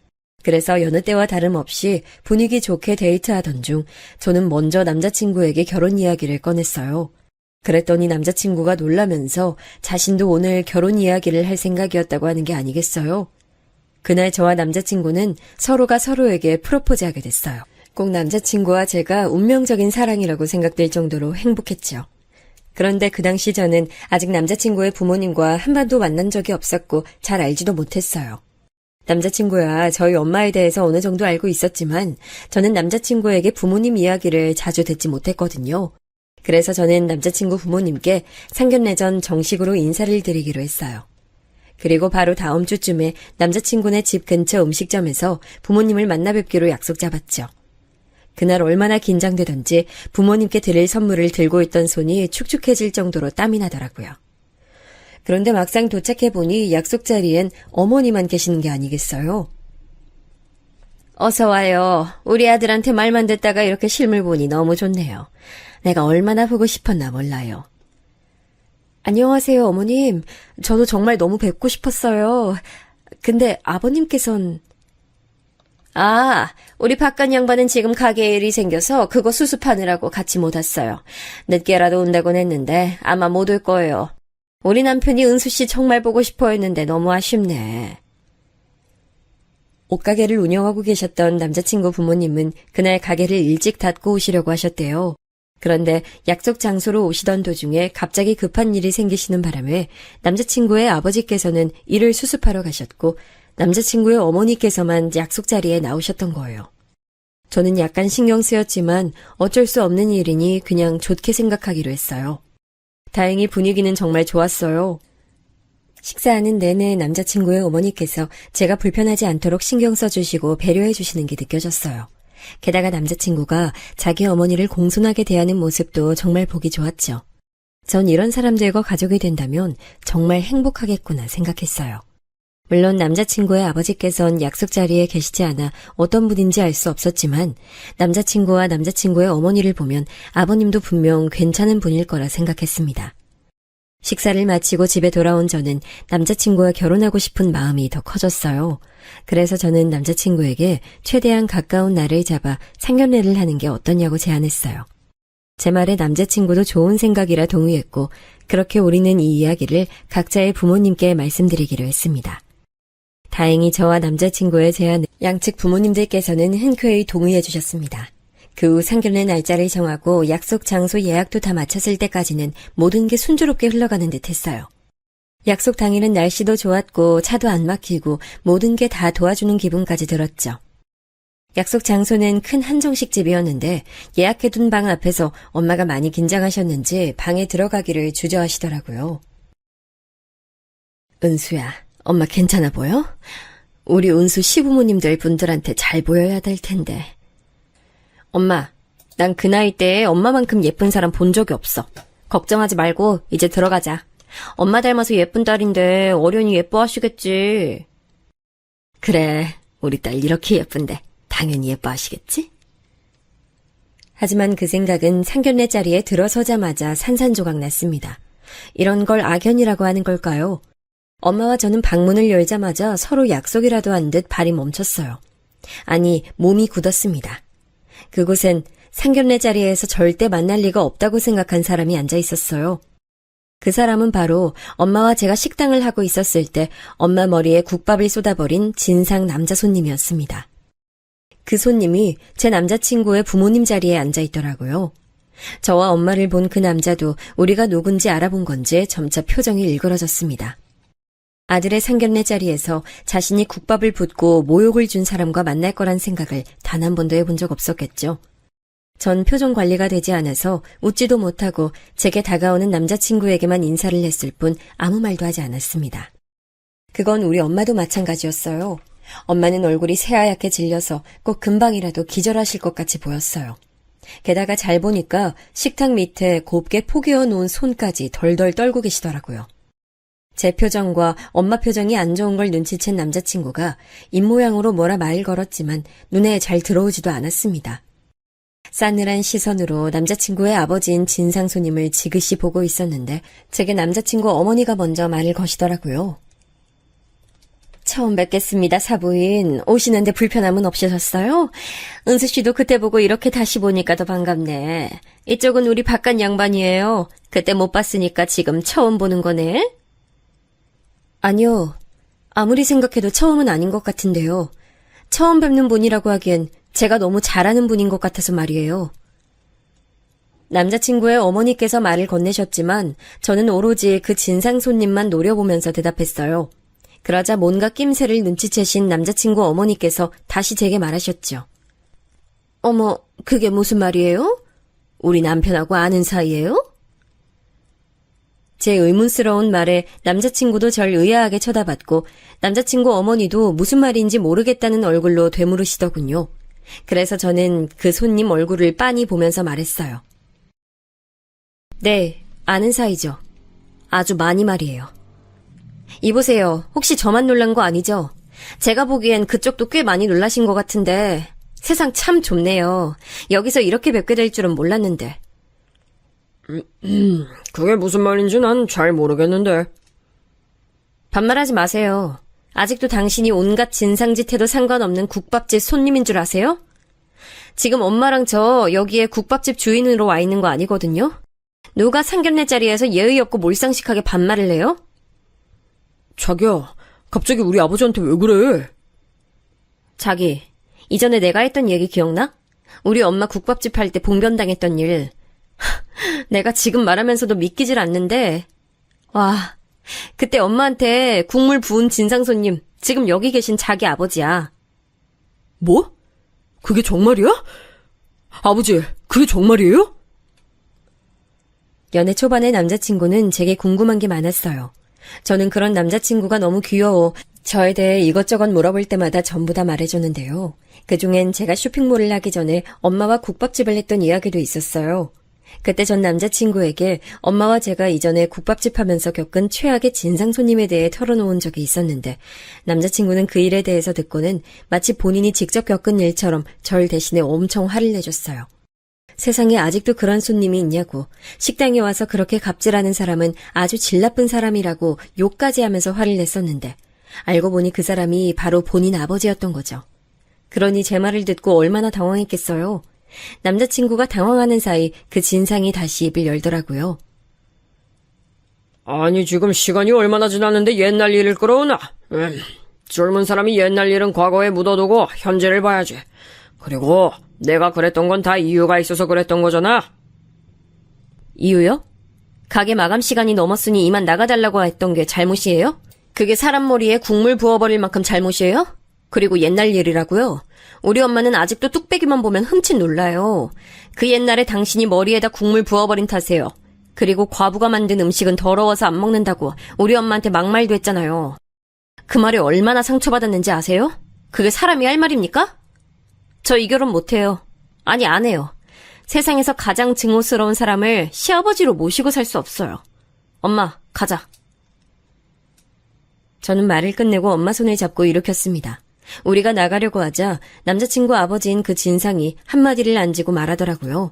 그래서 여느 때와 다름없이 분위기 좋게 데이트하던 중 저는 먼저 남자친구에게 결혼 이야기를 꺼냈어요. 그랬더니 남자친구가 놀라면서 자신도 오늘 결혼 이야기를 할 생각이었다고 하는 게 아니겠어요? 그날 저와 남자친구는 서로가 서로에게 프로포즈하게 됐어요. 꼭 남자친구와 제가 운명적인 사랑이라고 생각될 정도로 행복했죠. 그런데 그 당시 저는 아직 남자친구의 부모님과 한 번도 만난 적이 없었고 잘 알지도 못했어요. 남자친구야 저희 엄마에 대해서 어느 정도 알고 있었지만 저는 남자친구에게 부모님 이야기를 자주 듣지 못했거든요. 그래서 저는 남자친구 부모님께 상견례 전 정식으로 인사를 드리기로 했어요. 그리고 바로 다음 주쯤에 남자친구네 집 근처 음식점에서 부모님을 만나 뵙기로 약속 잡았죠. 그날 얼마나 긴장되던지 부모님께 드릴 선물을 들고 있던 손이 축축해질 정도로 땀이 나더라고요. 그런데 막상 도착해보니 약속 자리엔 어머니만 계시는 게 아니겠어요? 어서 와요. 우리 아들한테 말만 듣다가 이렇게 실물 보니 너무 좋네요. 내가 얼마나 보고 싶었나 몰라요. 안녕하세요, 어머님. 저도 정말 너무 뵙고 싶었어요. 근데 아버님께선... 아, 우리 박간 양반은 지금 가게에 일이 생겨서 그거 수습하느라고 같이 못 왔어요. 늦게라도 온다곤 했는데 아마 못 올 거예요. 우리 남편이 은수 씨 정말 보고 싶어 했는데 너무 아쉽네. 옷가게를 운영하고 계셨던 남자친구 부모님은 그날 가게를 일찍 닫고 오시려고 하셨대요. 그런데 약속 장소로 오시던 도중에 갑자기 급한 일이 생기시는 바람에 남자친구의 아버지께서는 일을 수습하러 가셨고 남자친구의 어머니께서만 약속 자리에 나오셨던 거예요. 저는 약간 신경 쓰였지만 어쩔 수 없는 일이니 그냥 좋게 생각하기로 했어요. 다행히 분위기는 정말 좋았어요. 식사하는 내내 남자친구의 어머니께서 제가 불편하지 않도록 신경 써주시고 배려해 주시는 게 느껴졌어요. 게다가 남자친구가 자기 어머니를 공손하게 대하는 모습도 정말 보기 좋았죠. 전 이런 사람들과 가족이 된다면 정말 행복하겠구나 생각했어요. 물론 남자친구의 아버지께선 약속 자리에 계시지 않아 어떤 분인지 알 수 없었지만 남자친구와 남자친구의 어머니를 보면 아버님도 분명 괜찮은 분일 거라 생각했습니다. 식사를 마치고 집에 돌아온 저는 남자친구와 결혼하고 싶은 마음이 더 커졌어요. 그래서 저는 남자친구에게 최대한 가까운 날을 잡아 상견례를 하는 게 어떠냐고 제안했어요. 제 말에 남자친구도 좋은 생각이라 동의했고 그렇게 우리는 이 이야기를 각자의 부모님께 말씀드리기로 했습니다. 다행히 저와 남자친구의 제안을 양측 부모님들께서는 흔쾌히 동의해 주셨습니다. 그 후 상견례 날짜를 정하고 약속 장소 예약도 다 마쳤을 때까지는 모든 게 순조롭게 흘러가는 듯 했어요. 약속 당일은 날씨도 좋았고 차도 안 막히고 모든 게 다 도와주는 기분까지 들었죠. 약속 장소는 큰 한정식집이었는데 예약해둔 방 앞에서 엄마가 많이 긴장하셨는지 방에 들어가기를 주저하시더라고요. 은수야, 엄마 괜찮아 보여? 우리 은수 시부모님들 분들한테 잘 보여야 될 텐데. 엄마, 난 그 나이 때에 엄마만큼 예쁜 사람 본 적이 없어. 걱정하지 말고 이제 들어가자. 엄마 닮아서 예쁜 딸인데 어련히 예뻐하시겠지. 그래, 우리 딸 이렇게 예쁜데 당연히 예뻐하시겠지? 하지만 그 생각은 상견례 자리에 들어서자마자 산산조각 났습니다. 이런 걸 악연이라고 하는 걸까요? 엄마와 저는 방문을 열자마자 서로 약속이라도 한 듯 발이 멈췄어요. 아니, 몸이 굳었습니다. 그곳엔 상견례 자리에서 절대 만날 리가 없다고 생각한 사람이 앉아 있었어요. 그 사람은 바로 엄마와 제가 식당을 하고 있었을 때 엄마 머리에 국밥을 쏟아버린 진상 남자 손님이었습니다. 그 손님이 제 남자친구의 부모님 자리에 앉아 있더라고요. 저와 엄마를 본 그 남자도 우리가 누군지 알아본 건지 점차 표정이 일그러졌습니다. 아들의 상견례 자리에서 자신이 국밥을 붓고 모욕을 준 사람과 만날 거란 생각을 단 한 번도 해본 적 없었겠죠. 전 표정 관리가 되지 않아서 웃지도 못하고 제게 다가오는 남자친구에게만 인사를 했을 뿐 아무 말도 하지 않았습니다. 그건 우리 엄마도 마찬가지였어요. 엄마는 얼굴이 새하얗게 질려서 꼭 금방이라도 기절하실 것 같이 보였어요. 게다가 잘 보니까 식탁 밑에 곱게 포개어 놓은 손까지 덜덜 떨고 계시더라고요. 제 표정과 엄마 표정이 안 좋은 걸 눈치챈 남자친구가 입모양으로 뭐라 말 걸었지만 눈에 잘 들어오지도 않았습니다. 싸늘한 시선으로 남자친구의 아버지인 진상 손님을 지그시 보고 있었는데 제게 남자친구 어머니가 먼저 말을 거시더라고요. 처음 뵙겠습니다, 사부인. 오시는데 불편함은 없으셨어요? 은수 씨도 그때 보고 이렇게 다시 보니까 더 반갑네. 이쪽은 우리 바깥 양반이에요. 그때 못 봤으니까 지금 처음 보는 거네? 아니요. 아무리 생각해도 처음은 아닌 것 같은데요. 처음 뵙는 분이라고 하기엔 제가 너무 잘하는 분인 것 같아서 말이에요. 남자친구의 어머니께서 말을 건네셨지만 저는 오로지 그 진상 손님만 노려보면서 대답했어요. 그러자 뭔가 낌새를 눈치채신 남자친구 어머니께서 다시 제게 말하셨죠. 어머, 그게 무슨 말이에요? 우리 남편하고 아는 사이예요? 제 의문스러운 말에 남자친구도 절 의아하게 쳐다봤고 남자친구 어머니도 무슨 말인지 모르겠다는 얼굴로 되물으시더군요. 그래서 저는 그 손님 얼굴을 빤히 보면서 말했어요. 네, 아는 사이죠. 아주 많이 말이에요. 이보세요. 혹시 저만 놀란 거 아니죠? 제가 보기엔 그쪽도 꽤 많이 놀라신 것 같은데 세상 참 좁네요. 여기서 이렇게 뵙게 될 줄은 몰랐는데. 그게 무슨 말인지 난 잘 모르겠는데. 반말하지 마세요. 아직도 당신이 온갖 진상짓 해도 상관없는 국밥집 손님인 줄 아세요? 지금 엄마랑 저 여기에 국밥집 주인으로 와 있는 거 아니거든요? 누가 상견례 자리에서 예의 없고 몰상식하게 반말을 해요? 자기야, 갑자기 우리 아버지한테 왜 그래? 자기, 이전에 내가 했던 얘기 기억나? 우리 엄마 국밥집 할 때 봉변당했던 일. 내가 지금 말하면서도 믿기질 않는데, 와, 그때 엄마한테 국물 부은 진상 손님, 지금 여기 계신 자기 아버지야. 뭐? 그게 정말이야? 아버지, 그게 정말이에요? 연애 초반의 남자친구는 제게 궁금한 게 많았어요. 저는 그런 남자친구가 너무 귀여워 저에 대해 이것저것 물어볼 때마다 전부 다 말해줬는데요. 그중엔 제가 쇼핑몰을 하기 전에 엄마와 국밥집을 했던 이야기도 있었어요. 그때 전 남자친구에게 엄마와 제가 이전에 국밥집 하면서 겪은 최악의 진상 손님에 대해 털어놓은 적이 있었는데 남자친구는 그 일에 대해서 듣고는 마치 본인이 직접 겪은 일처럼 절 대신에 엄청 화를 내줬어요. 세상에 아직도 그런 손님이 있냐고, 식당에 와서 그렇게 갑질하는 사람은 아주 질 나쁜 사람이라고 욕까지 하면서 화를 냈었는데 알고 보니 그 사람이 바로 본인 아버지였던 거죠. 그러니 제 말을 듣고 얼마나 당황했겠어요. 남자친구가 당황하는 사이 그 진상이 다시 입을 열더라고요. 아니, 지금 시간이 얼마나 지났는데 옛날 일을 끌어오나? 젊은 사람이 옛날 일은 과거에 묻어두고 현재를 봐야지. 그리고 내가 그랬던 건 다 이유가 있어서 그랬던 거잖아. 이유요? 가게 마감 시간이 넘었으니 이만 나가달라고 했던 게 잘못이에요? 그게 사람 머리에 국물 부어버릴 만큼 잘못이에요? 그리고 옛날 일이라고요? 우리 엄마는 아직도 뚝배기만 보면 흠칫 놀라요. 그 옛날에 당신이 머리에다 국물 부어버린 탓이에요. 그리고 과부가 만든 음식은 더러워서 안 먹는다고 우리 엄마한테 막말도 했잖아요. 그 말에 얼마나 상처받았는지 아세요? 그게 사람이 할 말입니까? 저 이 결혼 못해요. 아니, 안 해요. 세상에서 가장 증오스러운 사람을 시아버지로 모시고 살 수 없어요. 엄마, 가자. 저는 말을 끝내고 엄마 손을 잡고 일으켰습니다. 우리가 나가려고 하자 남자친구 아버지인 그 진상이 한마디를 안 지고 말하더라고요.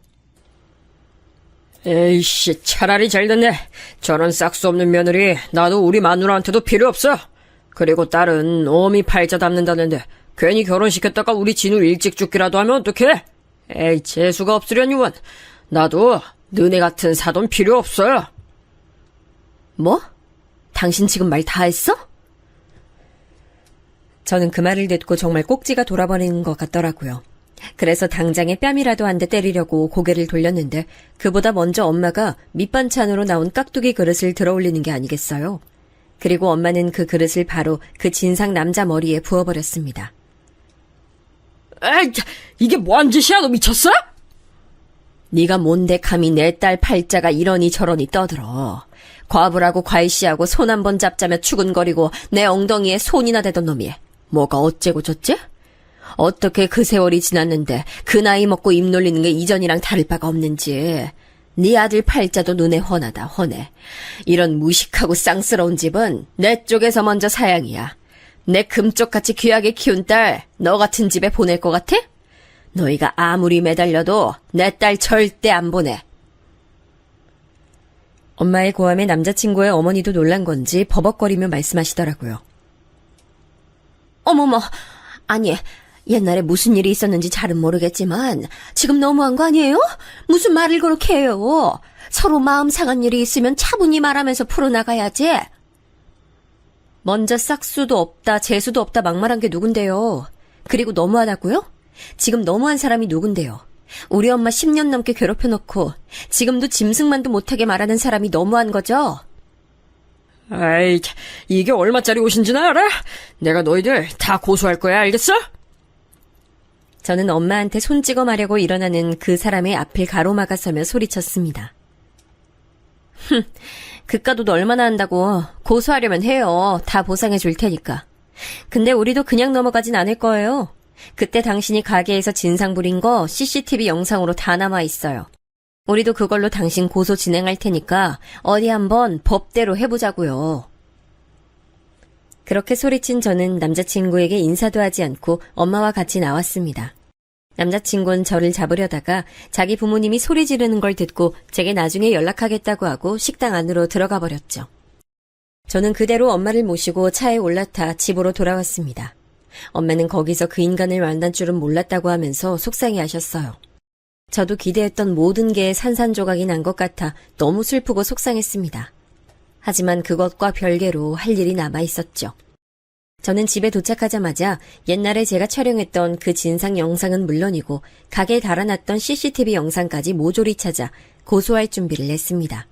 에이씨, 차라리 잘 됐네. 저런 싹수 없는 며느리 나도 우리 마누라한테도 필요 없어. 그리고 딸은 어미 팔자 담는다는데 괜히 결혼시켰다가 우리 진우 일찍 죽기라도 하면 어떡해? 에이, 재수가 없으려니 원. 나도 너네 같은 사돈 필요 없어요. 뭐? 당신 지금 말 다 했어? 저는 그 말을 듣고 정말 꼭지가 돌아버리는 것 같더라고요. 그래서 당장에 뺨이라도 한 대 때리려고 고개를 돌렸는데 그보다 먼저 엄마가 밑반찬으로 나온 깍두기 그릇을 들어올리는 게 아니겠어요? 그리고 엄마는 그 그릇을 바로 그 진상 남자 머리에 부어버렸습니다. 에이, 이게 뭐한 짓이야? 너 미쳤어? 네가 뭔데 감히 내 딸 팔자가 이러니 저러니 떠들어. 과부라고 과일씨하고 손 한 번 잡자며 추근거리고 내 엉덩이에 손이나 대던 놈이 뭐가 어째고 저째? 어떻게 그 세월이 지났는데 그 나이 먹고 입 놀리는 게 이전이랑 다를 바가 없는지. 네 아들 팔자도 눈에 훤하다 훤해. 이런 무식하고 쌍스러운 집은 내 쪽에서 먼저 사양이야. 내 금쪽같이 귀하게 키운 딸 너 같은 집에 보낼 것 같아? 너희가 아무리 매달려도 내 딸 절대 안 보내. 엄마의 고함에 남자친구의 어머니도 놀란 건지 버벅거리며 말씀하시더라고요. 어머머, 아니 옛날에 무슨 일이 있었는지 잘은 모르겠지만 지금 너무한 거 아니에요? 무슨 말을 그렇게 해요? 서로 마음 상한 일이 있으면 차분히 말하면서 풀어나가야지. 먼저 싹수도 없다 재수도 없다 막말한 게 누군데요? 그리고 너무하다고요? 지금 너무한 사람이 누군데요? 우리 엄마 10년 넘게 괴롭혀놓고 지금도 짐승만도 못하게 말하는 사람이 너무한 거죠? 아이, 이게 얼마짜리 옷인지는 알아? 내가 너희들 다 고소할 거야, 알겠어? 저는 엄마한테 손 찍어 마려고 일어나는 그 사람의 앞을 가로막아서며 소리쳤습니다. 그깟 옷 얼마나 한다고. 고소하려면 해요. 다 보상해 줄 테니까. 근데 우리도 그냥 넘어가진 않을 거예요. 그때 당신이 가게에서 진상 부린 거 CCTV 영상으로 다 남아 있어요. 우리도 그걸로 당신 고소 진행할 테니까 어디 한번 법대로 해보자고요. 그렇게 소리친 저는 남자친구에게 인사도 하지 않고 엄마와 같이 나왔습니다. 남자친구는 저를 잡으려다가 자기 부모님이 소리 지르는 걸 듣고 제게 나중에 연락하겠다고 하고 식당 안으로 들어가 버렸죠. 저는 그대로 엄마를 모시고 차에 올라타 집으로 돌아왔습니다. 엄마는 거기서 그 인간을 만날 줄은 몰랐다고 하면서 속상해하셨어요. 저도 기대했던 모든 게 산산조각이 난 것 같아 너무 슬프고 속상했습니다. 하지만 그것과 별개로 할 일이 남아있었죠. 저는 집에 도착하자마자 옛날에 제가 촬영했던 그 진상 영상은 물론이고 가게에 달아놨던 CCTV 영상까지 모조리 찾아 고소할 준비를 했습니다.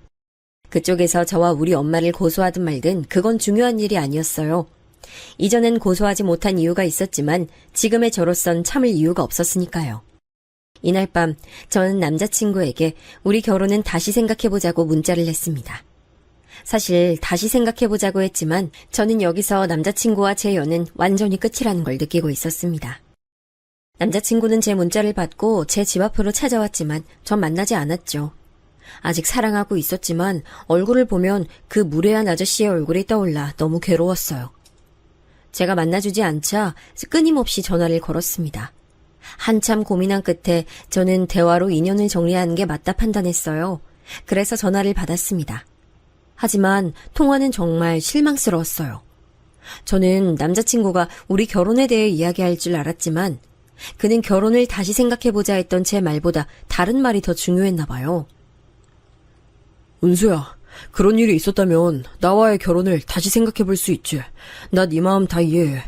그쪽에서 저와 우리 엄마를 고소하든 말든 그건 중요한 일이 아니었어요. 이전엔 고소하지 못한 이유가 있었지만 지금의 저로선 참을 이유가 없었으니까요. 이날 밤 저는 남자친구에게 우리 결혼은 다시 생각해보자고 문자를 했습니다. 사실 다시 생각해보자고 했지만 저는 여기서 남자친구와 제 연은 완전히 끝이라는 걸 느끼고 있었습니다. 남자친구는 제 문자를 받고 제 집 앞으로 찾아왔지만 전 만나지 않았죠. 아직 사랑하고 있었지만 얼굴을 보면 그 무례한 아저씨의 얼굴이 떠올라 너무 괴로웠어요. 제가 만나주지 않자 끊임없이 전화를 걸었습니다. 한참 고민한 끝에 저는 대화로 인연을 정리하는 게 맞다 판단했어요. 그래서 전화를 받았습니다. 하지만 통화는 정말 실망스러웠어요. 저는 남자친구가 우리 결혼에 대해 이야기할 줄 알았지만 그는 결혼을 다시 생각해보자 했던 제 말보다 다른 말이 더 중요했나 봐요. 은수야, 그런 일이 있었다면 나와의 결혼을 다시 생각해볼 수 있지. 나 네 마음 다 이해해.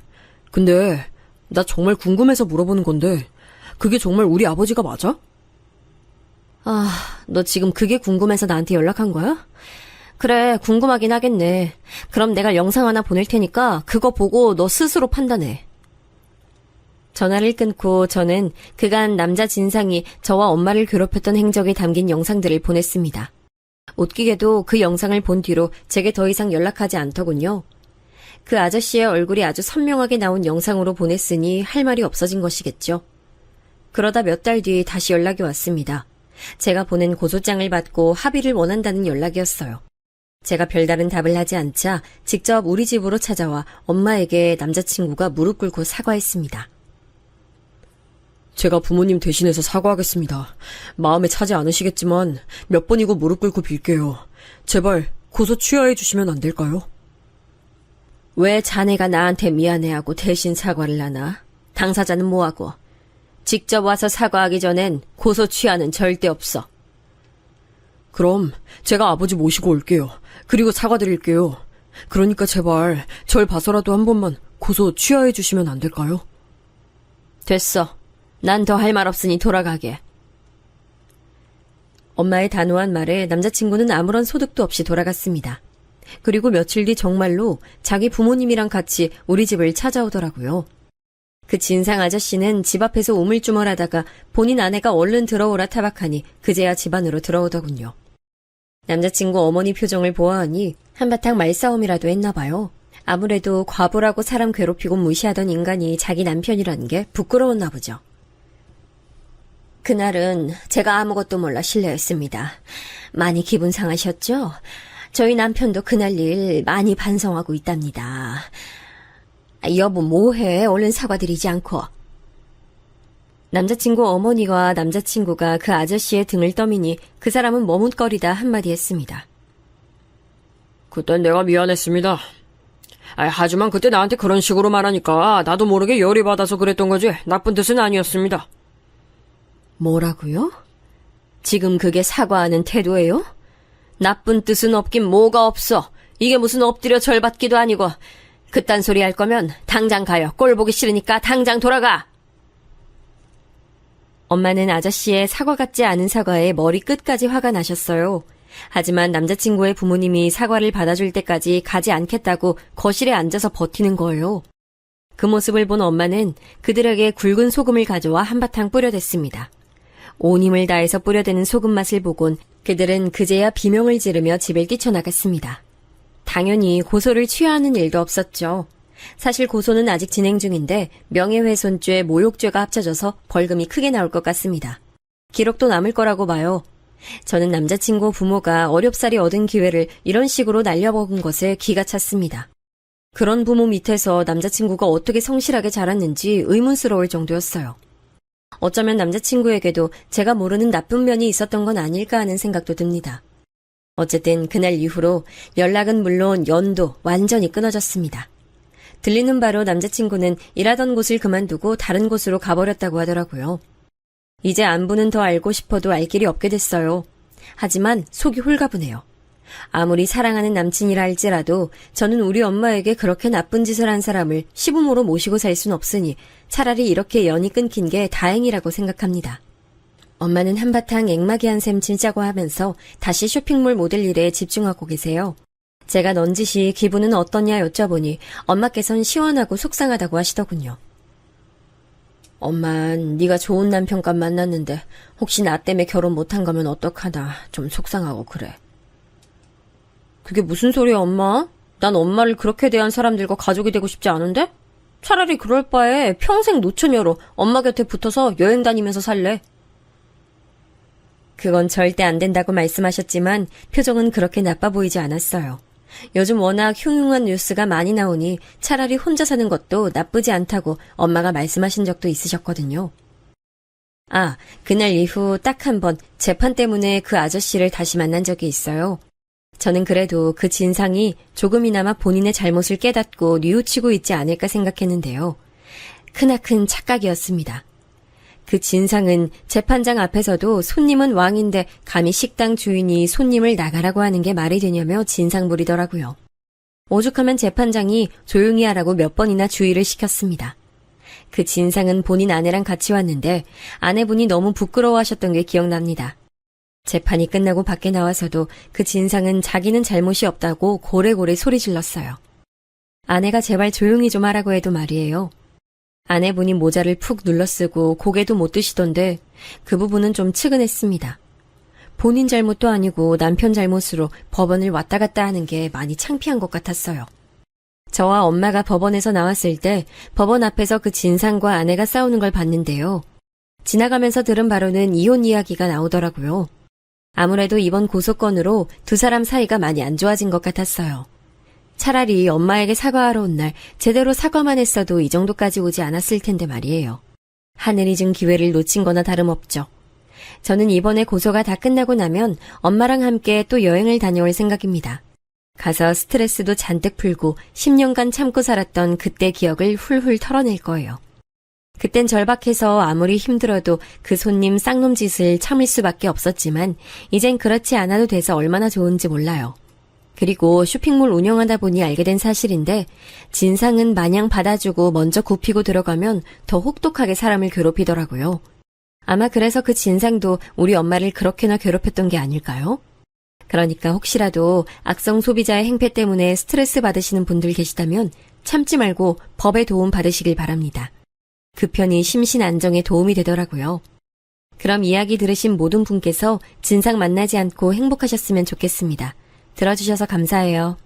근데 나 정말 궁금해서 물어보는 건데 그게 정말 우리 아버지가 맞아? 너 지금 그게 궁금해서 나한테 연락한 거야? 그래, 궁금하긴 하겠네. 그럼 내가 영상 하나 보낼 테니까 그거 보고 너 스스로 판단해. 전화를 끊고 저는 그간 남자 진상이 저와 엄마를 괴롭혔던 행적이 담긴 영상들을 보냈습니다. 웃기게도 그 영상을 본 뒤로 제게 더 이상 연락하지 않더군요. 그 아저씨의 얼굴이 아주 선명하게 나온 영상으로 보냈으니 할 말이 없어진 것이겠죠. 그러다 몇 달 뒤 다시 연락이 왔습니다. 제가 보낸 고소장을 받고 합의를 원한다는 연락이었어요. 제가 별다른 답을 하지 않자 직접 우리 집으로 찾아와 엄마에게 남자친구가 무릎 꿇고 사과했습니다. 제가 부모님 대신해서 사과하겠습니다. 마음에 차지 않으시겠지만 몇 번이고 무릎 꿇고 빌게요. 제발 고소 취하해 주시면 안 될까요? 왜 자네가 나한테 미안해하고 대신 사과를 하나? 당사자는 뭐하고? 직접 와서 사과하기 전엔 고소 취하는 절대 없어. 그럼 제가 아버지 모시고 올게요. 그리고 사과드릴게요. 그러니까 제발 절 봐서라도 한 번만 고소 취하해 주시면 안 될까요? 됐어. 난 더 할 말 없으니 돌아가게. 엄마의 단호한 말에 남자친구는 아무런 소득도 없이 돌아갔습니다. 그리고 며칠 뒤 정말로 자기 부모님이랑 같이 우리 집을 찾아오더라고요. 그 진상 아저씨는 집 앞에서 우물쭈물하다가 본인 아내가 얼른 들어오라 타박하니 그제야 집 안으로 들어오더군요. 남자친구 어머니 표정을 보아하니 한바탕 말싸움이라도 했나 봐요. 아무래도 과부라고 사람 괴롭히고 무시하던 인간이 자기 남편이라는 게 부끄러웠나 보죠. 그날은 제가 아무것도 몰라 실례했습니다. 많이 기분 상하셨죠? 저희 남편도 그날 일 많이 반성하고 있답니다. 여보 뭐해? 얼른 사과드리지 않고. 남자친구 어머니와 남자친구가 그 아저씨의 등을 떠미니 그 사람은 머뭇거리다 한마디 했습니다. 그땐 내가 미안했습니다. 하지만 그때 나한테 그런 식으로 말하니까 나도 모르게 열이 받아서 그랬던 거지 나쁜 뜻은 아니었습니다. 뭐라고요? 지금 그게 사과하는 태도예요? 나쁜 뜻은 없긴 뭐가 없어. 이게 무슨 엎드려 절받기도 아니고. 그딴 소리 할 거면 당장 가요. 꼴 보기 싫으니까 당장 돌아가. 엄마는 아저씨의 사과 같지 않은 사과에 머리 끝까지 화가 나셨어요. 하지만 남자친구의 부모님이 사과를 받아줄 때까지 가지 않겠다고 거실에 앉아서 버티는 거예요. 그 모습을 본 엄마는 그들에게 굵은 소금을 가져와 한바탕 뿌려댔습니다. 온 힘을 다해서 뿌려대는 소금 맛을 보곤 그들은 그제야 비명을 지르며 집을 뛰쳐나갔습니다. 당연히 고소를 취하하는 일도 없었죠. 사실 고소는 아직 진행 중인데 명예훼손죄, 모욕죄가 합쳐져서 벌금이 크게 나올 것 같습니다. 기록도 남을 거라고 봐요. 저는 남자친구 부모가 어렵사리 얻은 기회를 이런 식으로 날려먹은 것에 기가 찼습니다. 그런 부모 밑에서 남자친구가 어떻게 성실하게 자랐는지 의문스러울 정도였어요. 어쩌면 남자친구에게도 제가 모르는 나쁜 면이 있었던 건 아닐까 하는 생각도 듭니다. 어쨌든 그날 이후로 연락은 물론 연도 완전히 끊어졌습니다. 들리는 바로 남자친구는 일하던 곳을 그만두고 다른 곳으로 가버렸다고 하더라고요. 이제 안부는 더 알고 싶어도 알 길이 없게 됐어요. 하지만 속이 홀가분해요. 아무리 사랑하는 남친이라 할지라도 저는 우리 엄마에게 그렇게 나쁜 짓을 한 사람을 시부모로 모시고 살 순 없으니 차라리 이렇게 연이 끊긴 게 다행이라고 생각합니다. 엄마는 한바탕 앵마기한 셈 진짜고 하면서 다시 쇼핑몰 모델 일에 집중하고 계세요. 제가 넌지시 기분은 어떠냐 여쭤보니 엄마께선 시원하고 속상하다고 하시더군요. 엄마, 네가 좋은 남편감 만났는데 혹시 나 때문에 결혼 못한 거면 어떡하나 좀 속상하고 그래. 그게 무슨 소리야 엄마? 난 엄마를 그렇게 대한 사람들과 가족이 되고 싶지 않은데? 차라리 그럴 바에 평생 노처녀로 엄마 곁에 붙어서 여행 다니면서 살래. 그건 절대 안 된다고 말씀하셨지만 표정은 그렇게 나빠 보이지 않았어요. 요즘 워낙 흉흉한 뉴스가 많이 나오니 차라리 혼자 사는 것도 나쁘지 않다고 엄마가 말씀하신 적도 있으셨거든요. 아, 그날 이후 딱 한 번 재판 때문에 그 아저씨를 다시 만난 적이 있어요. 저는 그래도 그 진상이 조금이나마 본인의 잘못을 깨닫고 뉘우치고 있지 않을까 생각했는데요. 크나큰 착각이었습니다. 그 진상은 재판장 앞에서도 손님은 왕인데 감히 식당 주인이 손님을 나가라고 하는 게 말이 되냐며 진상 부리더라고요. 오죽하면 재판장이 조용히 하라고 몇 번이나 주의를 시켰습니다. 그 진상은 본인 아내랑 같이 왔는데 아내분이 너무 부끄러워하셨던 게 기억납니다. 재판이 끝나고 밖에 나와서도 그 진상은 자기는 잘못이 없다고 고래고래 소리 질렀어요. 아내가 제발 조용히 좀 하라고 해도 말이에요. 아내분이 모자를 푹 눌러쓰고 고개도 못 드시던데 그 부분은 좀 측은했습니다. 본인 잘못도 아니고 남편 잘못으로 법원을 왔다 갔다 하는 게 많이 창피한 것 같았어요. 저와 엄마가 법원에서 나왔을 때 법원 앞에서 그 진상과 아내가 싸우는 걸 봤는데요. 지나가면서 들은 바로는 이혼 이야기가 나오더라고요. 아무래도 이번 고소건으로 두 사람 사이가 많이 안 좋아진 것 같았어요. 차라리 엄마에게 사과하러 온 날 제대로 사과만 했어도 이 정도까지 오지 않았을 텐데 말이에요. 하늘이 준 기회를 놓친 거나 다름없죠. 저는 이번에 고소가 다 끝나고 나면 엄마랑 함께 또 여행을 다녀올 생각입니다. 가서 스트레스도 잔뜩 풀고 10년간 참고 살았던 그때 기억을 훌훌 털어낼 거예요. 그땐 절박해서 아무리 힘들어도 그 손님 쌍놈 짓을 참을 수밖에 없었지만 이젠 그렇지 않아도 돼서 얼마나 좋은지 몰라요. 그리고 쇼핑몰 운영하다 보니 알게 된 사실인데 진상은 마냥 받아주고 먼저 굽히고 들어가면 더 혹독하게 사람을 괴롭히더라고요. 아마 그래서 그 진상도 우리 엄마를 그렇게나 괴롭혔던 게 아닐까요? 그러니까 혹시라도 악성 소비자의 행패 때문에 스트레스 받으시는 분들 계시다면 참지 말고 법의 도움 받으시길 바랍니다. 그 편이 심신 안정에 도움이 되더라고요. 그럼 이야기 들으신 모든 분께서 진상 만나지 않고 행복하셨으면 좋겠습니다. 들어주셔서 감사해요.